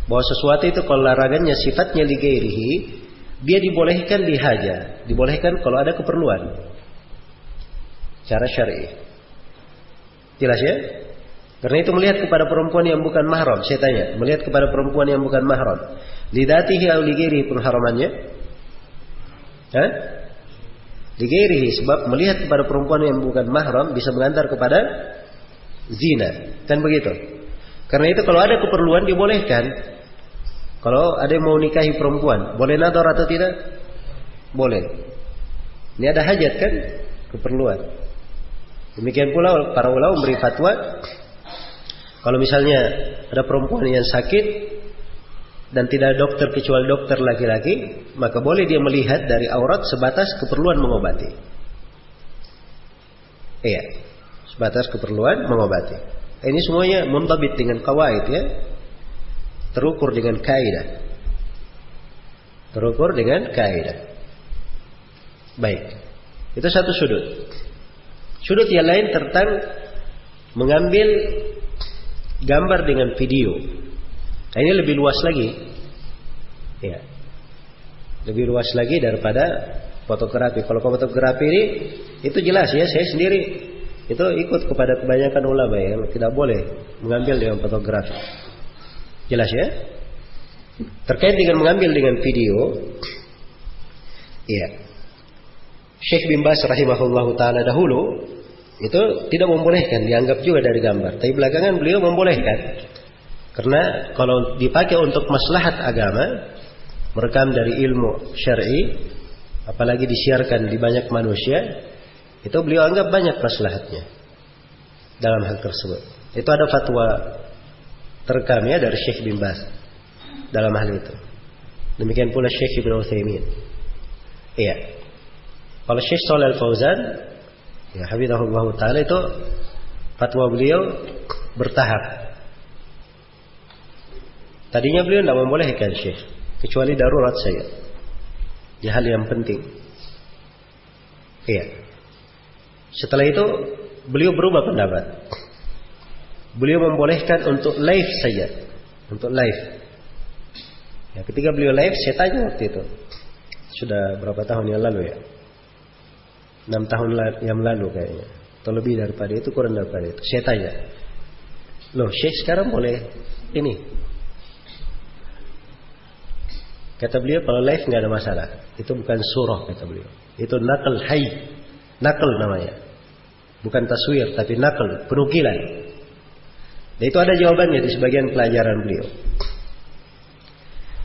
bahwa sesuatu itu kalau larangannya sifatnya ligairihi, dia dibolehkan lihaja, dibolehkan kalau ada keperluan. Cara syar'i. Jelas ya? Karena itu melihat kepada perempuan yang bukan mahram, saya tanya, melihat kepada perempuan yang bukan mahram, lidatihi atau ligairihi pengharamannya? Hah? Ligairihi, sebab melihat kepada perempuan yang bukan mahram bisa mengantar kepada zina, kan begitu? Karena itu kalau ada keperluan dibolehkan. Kalau ada yang mau nikahi perempuan, boleh nador atau tidak? Boleh. Ini ada hajat kan? Keperluan. Demikian pula para ulama memberi fatwa, kalau misalnya ada perempuan yang sakit dan tidak ada dokter kecuali dokter laki-laki, maka boleh dia melihat dari aurat sebatas keperluan mengobati. Iya, sebatas keperluan mengobati. Ini semuanya muntabit dengan qawaid ya. Terukur dengan kaidah. Terukur dengan kaidah. Baik. Itu satu sudut. Sudut yang lain tentang mengambil gambar dengan video. Nah, ini lebih luas lagi. Ya. Lebih luas lagi daripada fotografi. Kalau fotografi ini itu jelas ya, saya sendiri itu ikut kepada kebanyakan ulama ya, tidak boleh mengambil dengan fotografi. Jelas ya? Terkait dengan mengambil dengan video, ya. Syekh bin Baz rahimahullahu taala dahulu itu tidak membolehkan, dianggap juga dari gambar. Tapi belakangan beliau membolehkan. Karena kalau dipakai untuk maslahat agama, merekam dari ilmu syar'i, apalagi disiarkan di banyak manusia, itu beliau anggap banyak maslahatnya dalam hal tersebut. Itu ada fatwa terekam ya dari Syekh bin Baz dalam hal itu. Demikian pula Syekh Ibnu Utsaimin. Iya. Kalau Syekh Shalih Al-Fauzan, ya hafizahullah taala, itu fatwa beliau bertahap. Tadinya beliau tidak membolehkan Syekh, kecuali darurat saja, di hal yang penting. Iya. Setelah itu beliau berubah pendapat. Beliau membolehkan untuk live saja, untuk live. Ya, ketika beliau live, saya tanya waktu itu, sudah berapa tahun yang lalu ya? 6 tahun yang lalu kayaknya, atau lebih daripada itu, kurang daripada itu. Saya tanya, loh Syekh sekarang boleh ini? Kata beliau, kalau live nggak ada masalah. Itu bukan surah, kata beliau. Itu nakal hayy, nakal namanya. Bukan taswir, tapi nakal, penukilan. Dan itu ada jawabannya di sebagian pelajaran beliau.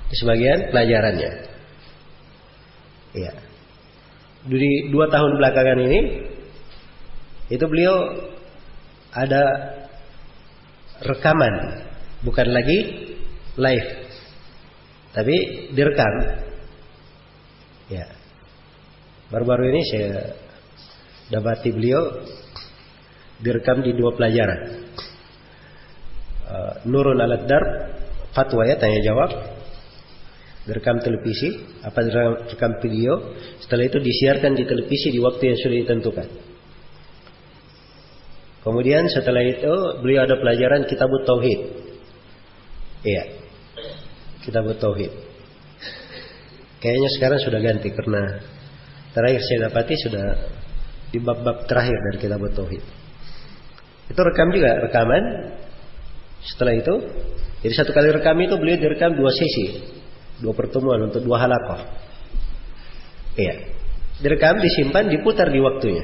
Di sebagian pelajarannya. Iya. Di 2 tahun belakangan ini, itu beliau ada rekaman, bukan lagi live, tapi direkam. Ya. Baru-baru ini saya dapati beliau direkam di 2 pelajaran. Nurun alat darb, fatwa ya, tanya jawab, direkam televisi, apa direkam video, setelah itu disiarkan di televisi di waktu yang sudah ditentukan. Kemudian setelah itu beliau ada pelajaran Kitabut Tauhid. Iya, Kitabut Tauhid. Kayaknya sekarang sudah ganti, karena terakhir saya dapati sudah di bab-bab terakhir dari Kitabut Tauhid. Itu rekam juga, rekaman. Setelah itu, jadi 1 kali rekam itu beliau direkam 2 sesi, 2 pertemuan untuk 2 halaqah. Iya, direkam, disimpan, diputar di waktunya.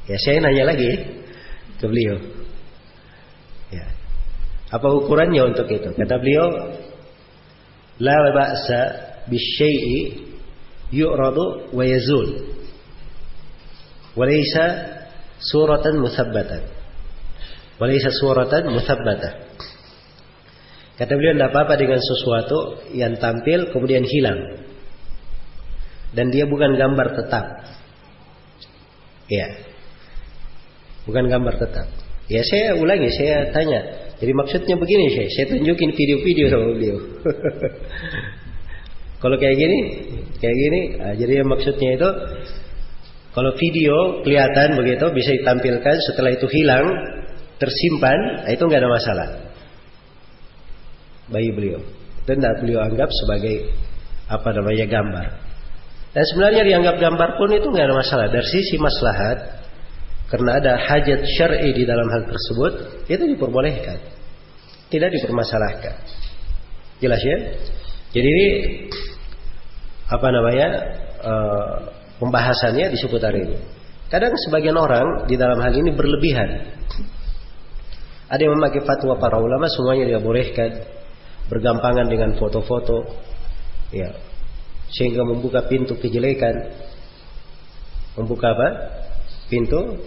Ya, saya nanya lagi ke beliau, ya, apa ukurannya untuk itu? Kata beliau, la ba'sa bisyai'i yu'radu wa yazul, wa laysa suratan muthabbatan. Walaysa suratan muthabbatah. Kata beliau, tidak apa-apa dengan sesuatu yang tampil kemudian hilang. Dan dia bukan gambar tetap. Ya. Bukan gambar tetap. Ya, saya ulangi, saya tanya. Jadi maksudnya begini, saya tunjukin video-video sama beliau. Kalau kayak gini, jadi maksudnya itu kalau video kelihatan begitu bisa ditampilkan, setelah itu hilang, tersimpan, itu nggak ada masalah bagi beliau. Itu tidak beliau anggap sebagai gambar. Dan sebenarnya dianggap gambar pun itu nggak ada masalah dari sisi maslahat, karena ada hajat syar'i di dalam hal tersebut, itu diperbolehkan, tidak dipermasalahkan. Jelas ya? Jadi ini pembahasannya di seputar ini. Kadang sebagian orang di dalam hal ini berlebihan. Ada yang memakai fatwa para ulama semuanya dia bolehkan, bergampangan dengan foto-foto, ya, sehingga membuka pintu kejelekan. Membuka pintu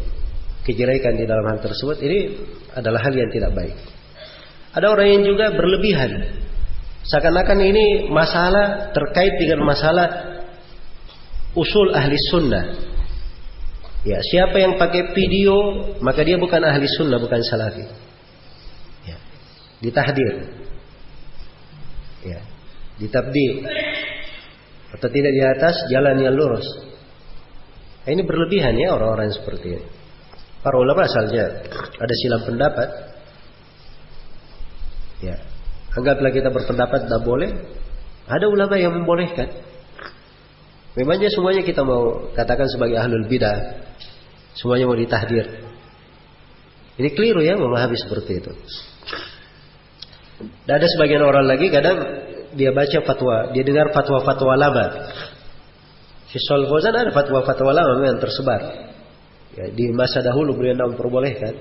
kejelekan di dalam hal tersebut. Ini adalah hal yang tidak baik. Ada orang yang juga berlebihan, seakan-akan ini masalah terkait dengan masalah usul ahli sunnah. Ya, siapa yang pakai video maka dia bukan ahli sunnah, bukan salafi. Ya, ditahdir, ya, ditabdi, atau tidak di atas jalan yang lurus. Nah, ini berlebihan ya orang-orang seperti ini. Para ulama asalnya ada silang pendapat. Ya, anggaplah kita berpendapat tidak boleh. Ada ulama yang membolehkan. Memangnya semuanya kita mau katakan sebagai ahlul bidah, semuanya mau ditahdir. Ini keliru ya memahami seperti itu. Dan ada sebagian orang lagi kadang dia baca fatwa, dia dengar fatwa-fatwa lama. Syaikhul Fauzan ada fatwa-fatwa lama yang tersebar. Ya, di masa dahulu beliau tidak memperbolehkan.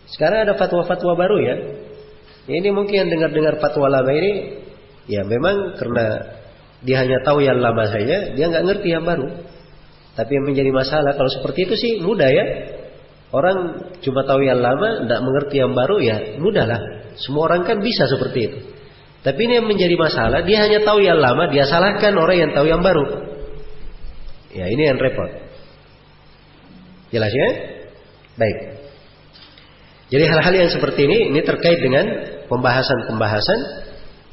Sekarang ada fatwa-fatwa baru ya. Ini mungkin dengar-dengar fatwa lama ini, ya memang karena dia hanya tahu yang lama saja, dia nggak ngerti yang baru. Tapi yang menjadi masalah kalau seperti itu sih mudah ya. Orang cuma tahu yang lama, tidak mengerti yang baru, ya mudahlah. Semua orang kan bisa seperti itu. Tapi ini yang menjadi masalah, dia hanya tahu yang lama, dia salahkan orang yang tahu yang baru. Ya, ini yang repot. Jelas ya? Baik. Jadi hal-hal yang seperti ini terkait dengan pembahasan-pembahasan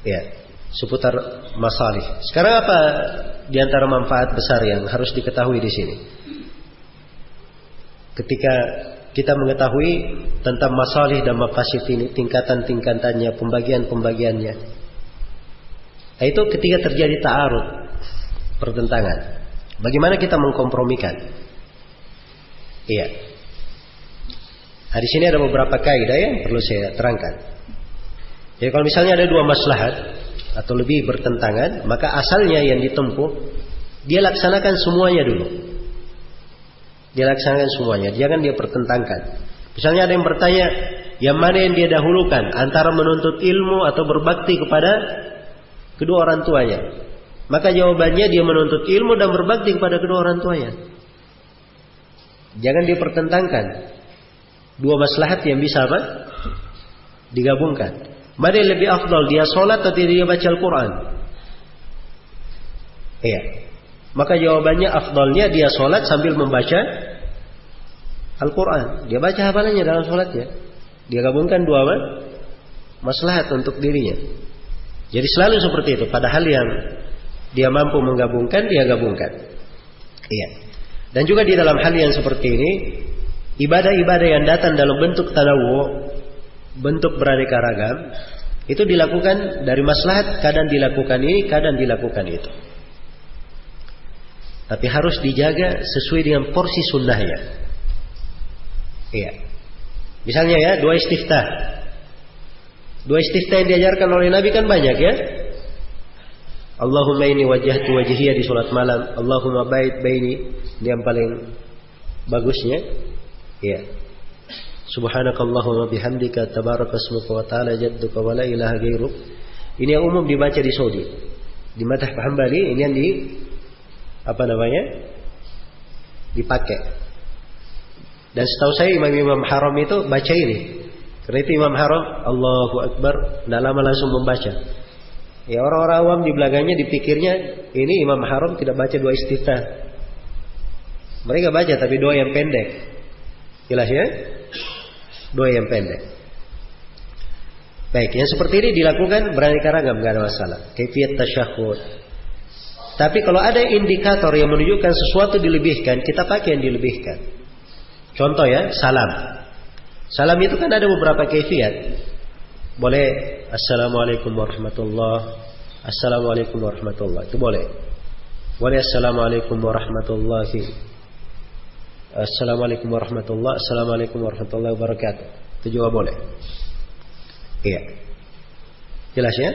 ya seputar masalih. Sekarang apa di antara manfaat besar yang harus diketahui di sini? Ketika kita mengetahui tentang masalih dan mafasid ini, tingkatan-tingkatannya, pembagian-pembagiannya. Nah, itu ketika terjadi ta'arud, pertentangan. Bagaimana kita mengkompromikan? Iya. Nah, di sini ada beberapa kaidah yang perlu saya terangkan. Jadi kalau misalnya ada dua maslahat atau lebih bertentangan, maka asalnya yang ditempuh dia laksanakan semuanya dulu. Dia laksanakan semuanya, jangan dia pertentangkan. Misalnya ada yang bertanya, yang mana yang dia dahulukan antara menuntut ilmu atau berbakti kepada kedua orang tuanya? Maka jawabannya dia menuntut ilmu dan berbakti kepada kedua orang tuanya. Jangan dipertentangkan. Dua maslahat yang bisa apa? Digabungkan. Mana yang lebih afdal, dia sholat atau dia baca Al-Quran? Iya. Maka jawabannya afdalnya dia sholat sambil membaca Al-Quran. Dia baca hafalannya dalam sholatnya. Dia gabungkan dua maslahat untuk dirinya. Jadi selalu seperti itu. Padahal yang dia mampu menggabungkan, dia gabungkan. Iya. Dan juga di dalam hal yang seperti ini, ibadah-ibadah yang datang dalam bentuk tanawu, bentuk beraneka ragam, itu dilakukan dari maslahat, kadang dilakukan ini, kadang dilakukan itu. Tapi harus dijaga sesuai dengan porsi sunnahnya. Iya. Misalnya ya, dua istiftah. Dua istiftah yang diajarkan oleh Nabi kan banyak ya. Allahumma inni wajjahtu wajhiya di salat malam. Allahumma ba'id baini. Ini yang paling bagusnya. Iya. Subhanakallahumma bihamdika tabarakasmuka wa ta'ala jadduka wa la ilaha ghairuk. Ini yang umum dibaca di Saudi. Di Madhhab Hambali ini yang dipakai. Dan setahu saya imam-imam haram itu baca ini. Karena itu Imam Haram, Allahu Akbar, tidak lama langsung membaca. Ya orang-orang awam di belakangnya dipikirnya ini Imam Haram tidak baca doa istiftah. Mereka baca tapi doa yang pendek. Jelas ya? Doa yang pendek. Baik, yang seperti ini dilakukan beraneka ragam, nggak ada masalah. Kaifiyat tasyahud. Tapi kalau ada indikator yang menunjukkan sesuatu dilebihkan, kita pakai yang dilebihkan. Contoh ya, salam. Salam itu kan ada beberapa kaifiyat. Boleh Assalamualaikum warahmatullah, Assalamualaikum warahmatullah, itu boleh. Boleh Assalamualaikum warahmatullahi, Assalamualaikum warahmatullah, Assalamualaikum warahmatullahi wabarakatuh. Itu juga boleh. Iya. Jelas ya?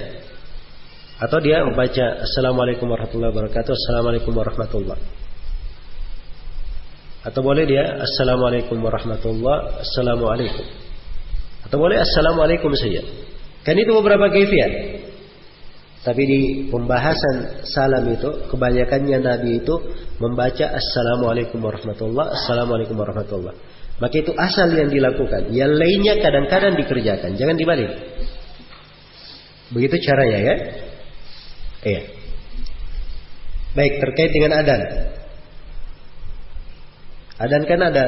Atau dia membaca Assalamualaikum warahmatullahi wabarakatuh, Assalamualaikum warahmatullah. Atau boleh dia Assalamualaikum warahmatullah, Assalamualaikum. Atau boleh Assalamualaikum saja. Kan itu beberapa kaifiyat. Tapi di pembahasan salam itu kebanyakannya Nabi itu membaca Assalamualaikum warahmatullah, Assalamualaikum warahmatullah. Maka itu asal yang dilakukan. Yang lainnya kadang-kadang dikerjakan. Jangan dibalik. Begitu caranya ya. Iya. Baik, terkait dengan adan. Adan kan ada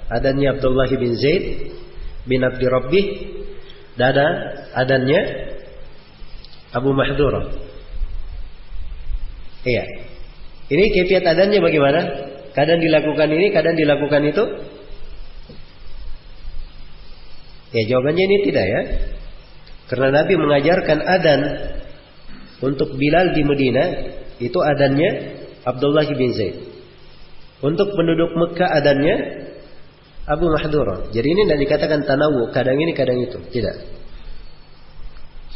adannya Abdullah bin Zaid bin Abdi Rabbih. Dan ada adannya Abu Mahdurah. Iya. Ini kaifiat adannya bagaimana? Kadang dilakukan ini, kadang dilakukan itu. Ya jawabannya ini tidak ya. Karena Nabi mengajarkan adan untuk Bilal di Medina, itu adannya Abdullah bin Zaid. Untuk penduduk Mekah adannya Abu Mahdurah. Jadi ini tidak dikatakan tanawu, kadang ini kadang itu. Tidak.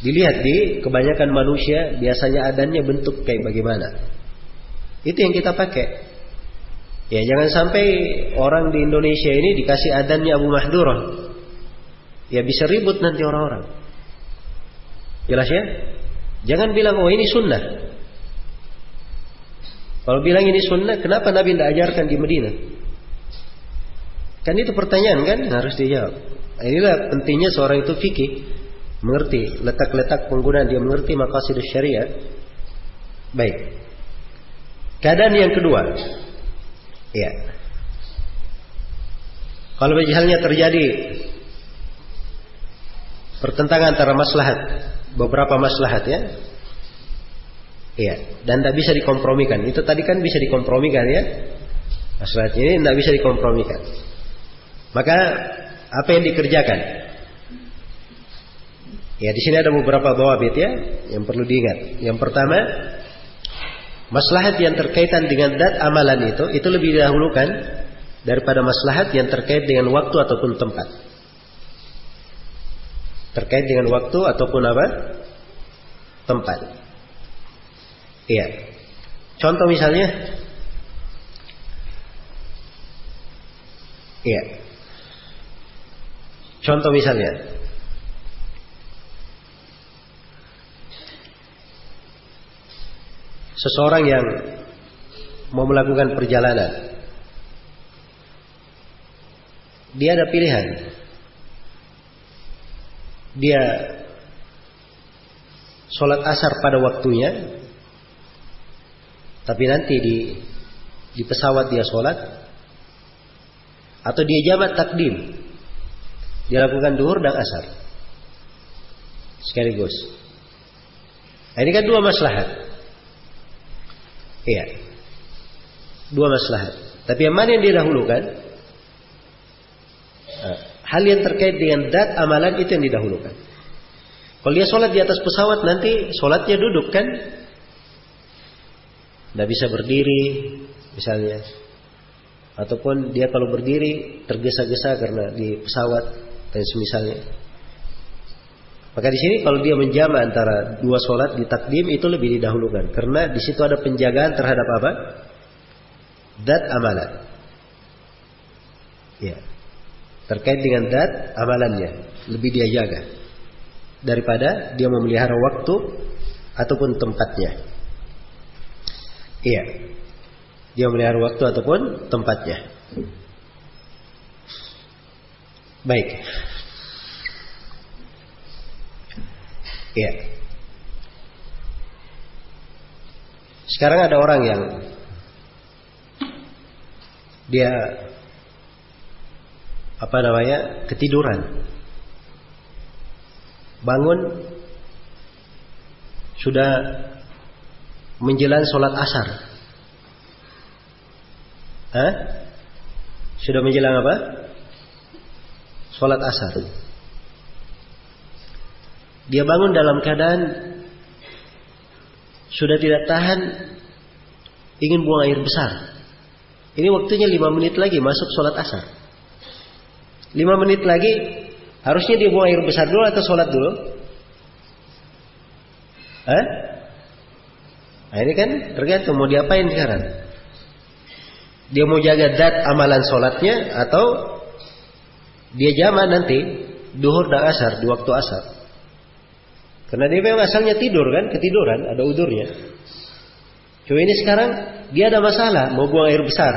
Dilihat di kebanyakan manusia biasanya adannya bentuk kayak bagaimana. Itu yang kita pakai. Ya jangan sampai orang di Indonesia ini dikasih adannya Abu Mahdurah. Ya bisa ribut nanti orang-orang. Jelas ya? Jangan bilang oh ini sunnah. Kalau bilang ini sunnah, kenapa Nabi tidak ajarkan di Madinah? Kan itu pertanyaan kan harus dijawab. Inilah pentingnya seorang itu fikih, mengerti letak-letak penggunaan, dia mengerti maqasidus syariah. Baik. Keadaan yang kedua, ya. Kalau misalnya terjadi pertentangan antara maslahat, beberapa maslahat ya. Iya, dan tidak bisa dikompromikan. Itu tadi kan bisa dikompromikan ya. Maslahat ini tidak bisa dikompromikan. Maka apa yang dikerjakan? Ya, di sini ada beberapa dhawabit ya yang perlu diingat. Yang pertama, maslahat yang terkaitan dengan dat amalan itu lebih didahulukan daripada maslahat yang terkait dengan waktu ataupun tempat. Terkait dengan waktu ataupun apa? Tempat. Iya. Contoh misalnya, iya. Contoh misalnya, seseorang yang mau melakukan perjalanan, dia ada pilihan. Dia sholat asar pada waktunya, tapi nanti di pesawat dia sholat, atau dia jamak takdim, dia lakukan duhur dan asar sekaligus. Nah, ini kan dua maslahat. Iya, dua maslahat. Tapi yang mana yang didahulukan? Hal yang terkait dengan dat amalan itu yang didahulukan. Kalau dia sholat di atas pesawat, nanti sholatnya duduk kan? Tidak bisa berdiri misalnya. Ataupun dia kalau berdiri tergesa-gesa karena di pesawat dan semisalnya. Maka di sini kalau dia menjama antara dua sholat di takdim itu lebih didahulukan. Karena di situ ada penjagaan terhadap apa? Dat amalan. Ya. Terkait dengan dat amalannya lebih dia jaga daripada dia memelihara waktu ataupun tempatnya. Iya, dia memelihara waktu ataupun tempatnya. Baik. Ya. Sekarang ada orang yang dia ketiduran, bangun sudah menjelang sholat asar. Sudah menjelang apa? Sholat asar. Dia bangun dalam keadaan sudah tidak tahan, ingin buang air besar. Ini waktunya 5 menit lagi masuk sholat asar. 5 menit lagi harusnya dia buang air besar dulu atau sholat dulu? Nah ini kan tergantung mau diapain sekarang. Dia mau jaga dat amalan sholatnya atau dia jama nanti duhur dan asar di waktu asar. Karena dia memang asalnya tidur kan, ketiduran, ada udurnya. Cuma ini sekarang dia ada masalah, mau buang air besar.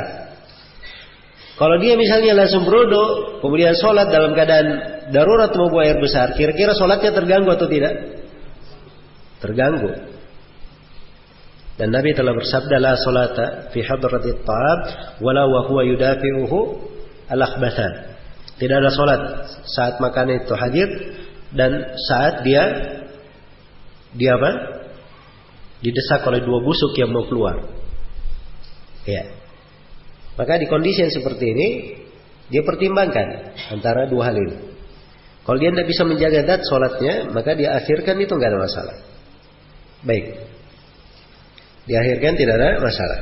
Kalau dia misalnya langsung berudu, kemudian sholat dalam keadaan darurat mau buang air besar, kira-kira sholatnya terganggu atau tidak? Terganggu. Dan Nabi telah bersabda, la sholata fi hadratit ta'am wala wa huwa yudafi'uhu al-akhbathan. Tidak ada sholat saat makanan itu hadir dan saat dia didesak oleh 2 busuk yang mau keluar. Ya. Maka di kondisi yang seperti ini dia pertimbangkan antara 2 hal ini. Kalau dia tidak bisa menjaga dat sholatnya, maka dia akhirkan, itu nggak ada masalah. Baik. Diakhirkan tidak ada masalah.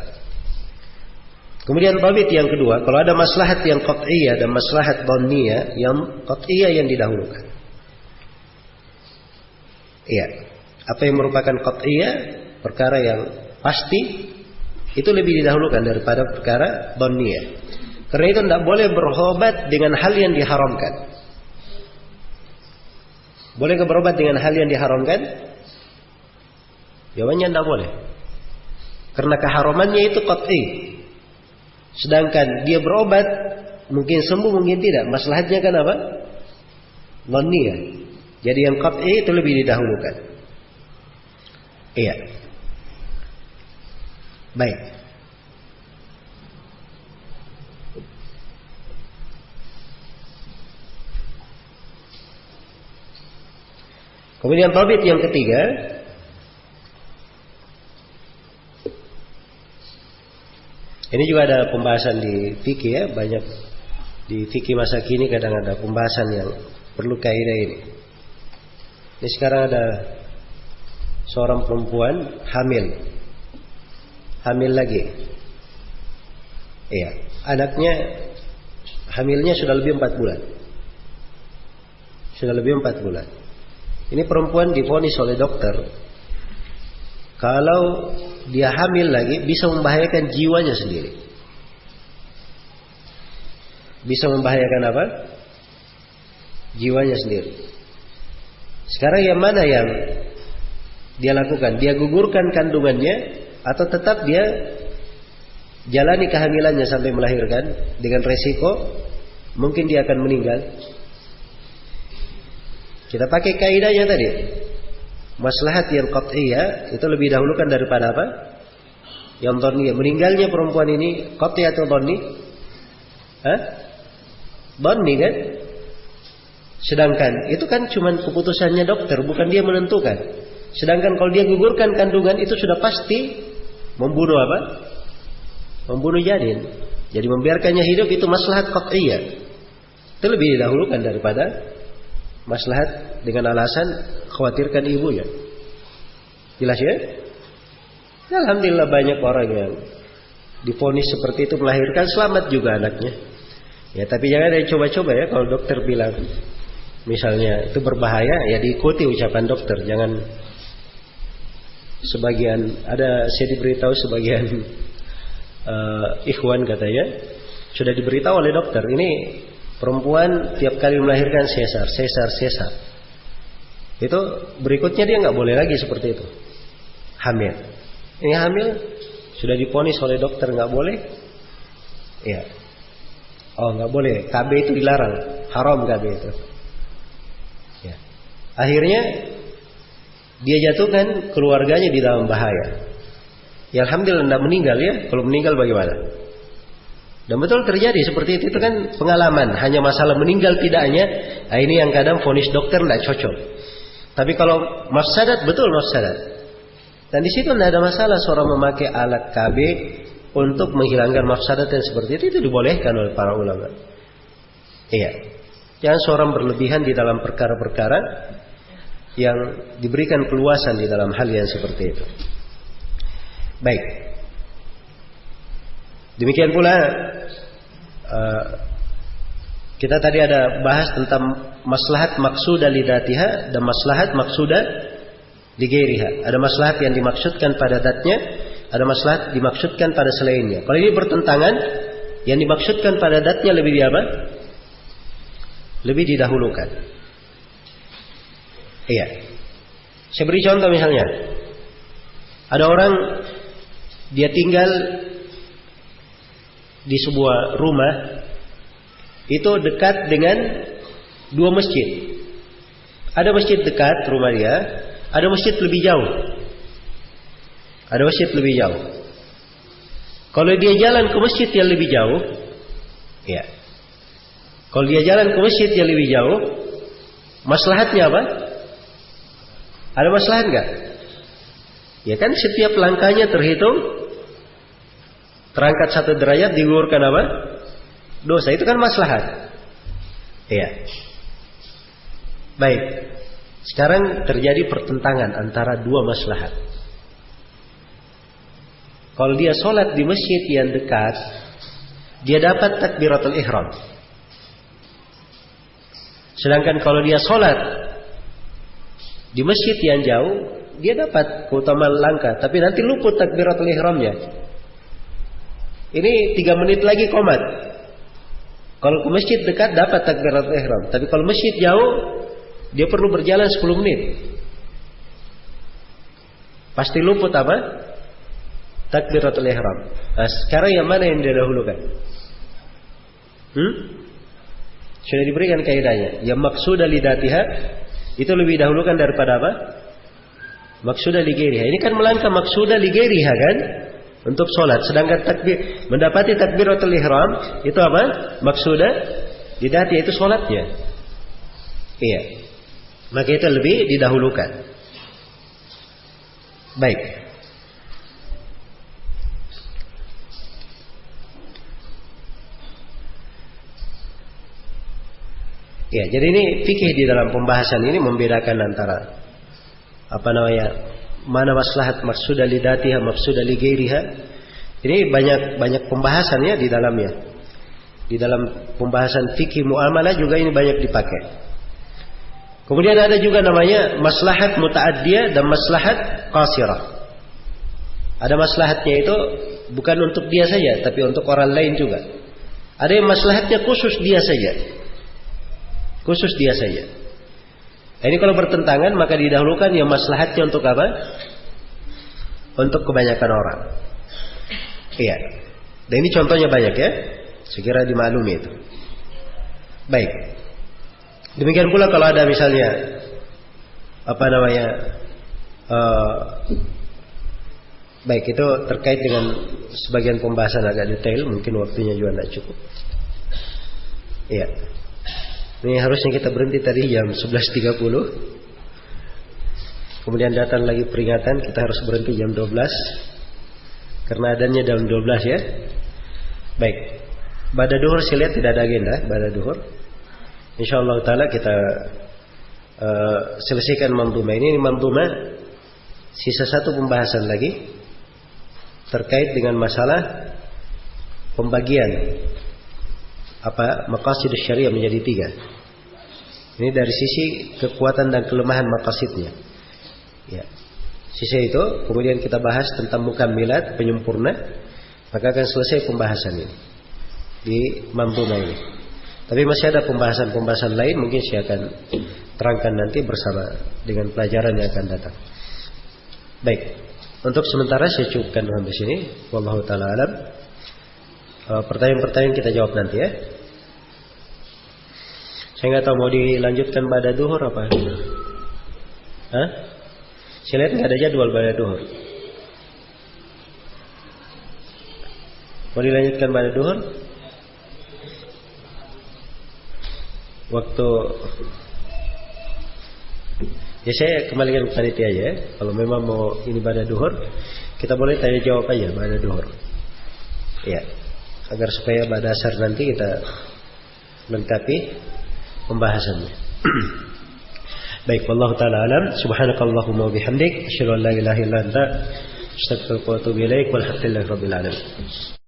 Kemudian tabit yang kedua, kalau ada maslahat yang qat'iyah dan maslahat dhanniyah, yang qat'iyah yang didahulukan. Iya. Apa yang merupakan qat'iyah, perkara yang pasti, itu lebih didahulukan daripada perkara dhanniyah. Karena itu tidak boleh berobat dengan hal yang diharamkan. Boleh berobat dengan hal yang diharamkan? Jawabannya tidak boleh. Karena keharamannya itu qat'i. Sedangkan dia berobat mungkin sembuh mungkin tidak. Maslahatnya kan apa? Dhanniyah. Jadi yang qat'i itu lebih didahulukan. Iya. Baik. Kemudian tabit yang ketiga, ini juga ada pembahasan di fikih ya, banyak di fikih masa kini kadang ada pembahasan yang perlu kaidah ini. Ini sekarang ada seorang perempuan hamil lagi. Iya, anaknya hamilnya sudah lebih 4 bulan. Sudah lebih 4 bulan. Ini perempuan divonis oleh dokter kalau dia hamil lagi bisa membahayakan jiwanya sendiri. Bisa membahayakan apa? Jiwanya sendiri. Sekarang yang mana yang dia lakukan? Dia gugurkan kandungannya atau tetap dia jalani kehamilannya sampai melahirkan dengan resiko mungkin dia akan meninggal? Kita pakai kaidahnya tadi. Maslahat yang qat'iyah itu lebih dahulukan daripada apa? Yang dhanniyah. Meninggalnya perempuan ini qat'i atau dhanni? Dhanni kan? Sedangkan itu kan cuma keputusannya dokter, bukan dia menentukan. Sedangkan kalau dia gugurkan kandungan itu sudah pasti membunuh apa? Membunuh janin. Jadi membiarkannya hidup itu maslahat qat'iyah. Itu lebih didahulukan daripada maslahat dengan alasan khawatirkan ibunya. Jelas ya? Alhamdulillah banyak orang yang divonis seperti itu melahirkan selamat juga anaknya. Ya tapi jangan ada coba-coba ya, kalau dokter bilang misalnya itu berbahaya ya diikuti ucapan dokter. Jangan sebagian ada saya diberitahu sebagian ikhwan katanya sudah diberitahu oleh dokter ini perempuan tiap kali melahirkan sesar. Itu berikutnya dia nggak boleh lagi seperti itu. Hamil. Ini hamil sudah divonis oleh dokter nggak boleh. Ya. Oh nggak boleh. KB itu dilarang. Haram KB itu. Ya. Akhirnya dia jatuhkan keluarganya di dalam bahaya. Ya alhamdulillah tidak meninggal ya. Kalau meninggal bagaimana? Dan betul terjadi seperti itu kan pengalaman. Hanya masalah meninggal tidaknya. Nah, ini yang kadang vonis dokter tidak cocok. Tapi kalau mafsadat, betul mafsadat. Dan di situ tidak ada masalah seorang memakai alat KB untuk menghilangkan mafsadat yang seperti itu dibolehkan oleh para ulama. Iya. Jangan seorang berlebihan di dalam perkara-perkara yang diberikan keluasan di dalam hal yang seperti itu. Baik. Demikian pula kita tadi ada bahas tentang maslahat maksudah lidatiha dan maslahat maksudah ligairiha. Ada maslahat yang dimaksudkan pada datnya, ada maslahat dimaksudkan pada selainnya. Kalau ini bertentangan, yang dimaksudkan pada datnya lebih di apa? Lebih didahulukan. Iya. Saya beri contoh misalnya. Ada orang dia tinggal di sebuah rumah itu dekat dengan dua masjid. Ada masjid dekat rumah dia, ada masjid lebih jauh. Ada masjid lebih jauh. Kalau dia jalan ke masjid yang lebih jauh, ya. Kalau dia jalan ke masjid yang lebih jauh, maslahatnya apa? Ada maslahat enggak? Ya kan setiap langkahnya terhitung. Terangkat 1 derajat digugurkan apa? Dosa. Itu kan maslahat. Iya. Baik. Sekarang terjadi pertentangan antara dua maslahat. Kalau dia sholat di masjid yang dekat, dia dapat takbiratul ihram. Sedangkan kalau dia sholat di masjid yang jauh, dia dapat keutamaan langkah, tapi nanti luput takbiratul ihramnya. Ini 3 menit lagi qomat. Kalau ke masjid dekat dapat takbiratul ihram, tapi kalau masjid jauh dia perlu berjalan 10 menit. Pasti luput apa? Takbiratul ihram. Nah, sekarang yang mana yang didahulukan? Sudah diberikan kaidahnya. Yang maksudah lidatiha itu lebih dahulukan daripada apa? Maksudah ligairiha. Ini kan melangkah maksudah ligairiha kan? Untuk sholat. Sedangkan mendapati takbiratul ihram itu apa? Maksudah lidatiha itu sholatnya. Iya. Maka itu lebih didahulukan. Baik. Ya, jadi ini fikih di dalam pembahasan ini membedakan antara mana maslahat maksudah lidatiha, maksudah ligairiha. Ini banyak pembahasannya di dalamnya. Di dalam pembahasan fikih muamalah juga ini banyak dipakai. Kemudian ada juga namanya maslahat muta'addiyah dan maslahat qasirah. Ada maslahatnya itu bukan untuk dia saja, tapi untuk orang lain juga. Ada yang maslahatnya khusus dia saja. Khusus dia saja. Ini kalau bertentangan maka didahulukan yang maslahatnya untuk apa? Untuk kebanyakan orang. Iya. Dan ini contohnya banyak ya. Sekira dimaklumi itu. Baik. Demikian pula kalau ada misalnya baik, itu terkait dengan sebagian pembahasan agak detail, mungkin waktunya juga tidak cukup. Iya. Ini harusnya kita berhenti tadi jam 11.30. Kemudian datang lagi peringatan, kita harus berhenti jam 12. Karena adanya jam 12 ya. Baik. Ba'da duhur saya lihat tidak ada agenda, ba'da duhur. Insyaallah taala kita selesaikan manzumah ini. Manzumah sisa satu pembahasan lagi terkait dengan masalah pembagian maqasidus syariah menjadi 3. Ini dari sisi kekuatan dan kelemahan maqasidnya. Ya. Sisa itu kemudian kita bahas tentang mukammilat, penyempurna, maka akan selesai pembahasan ini di manzumah ini. Tapi masih ada pembahasan-pembahasan lain, mungkin saya akan terangkan nanti bersama dengan pelajaran yang akan datang. Baik, untuk sementara saya cukupkan sampai sini. Wallahu taala alam. Pertanyaan-pertanyaan kita jawab nanti ya. Saya nggak tahu mau dilanjutkan pada duhur apa? Hah? Saya lihat nggak ada jadwal pada duhur. Mau dilanjutkan pada duhur? Waktu ya saya kembalikan ke panitia aja ya. Kalau memang mau ini pada duhur, kita boleh tanya jawab aja pada duhur. Ya, agar supaya pada asar nanti kita lengkapi pembahasannya. Baik, wallahu taala alam. Subhanakallahumma wa bihamdik, asyhadu an la ilaha illa anta, astaghfiruka wa atubu ilaik, walhamdulillahi rabbil alamin.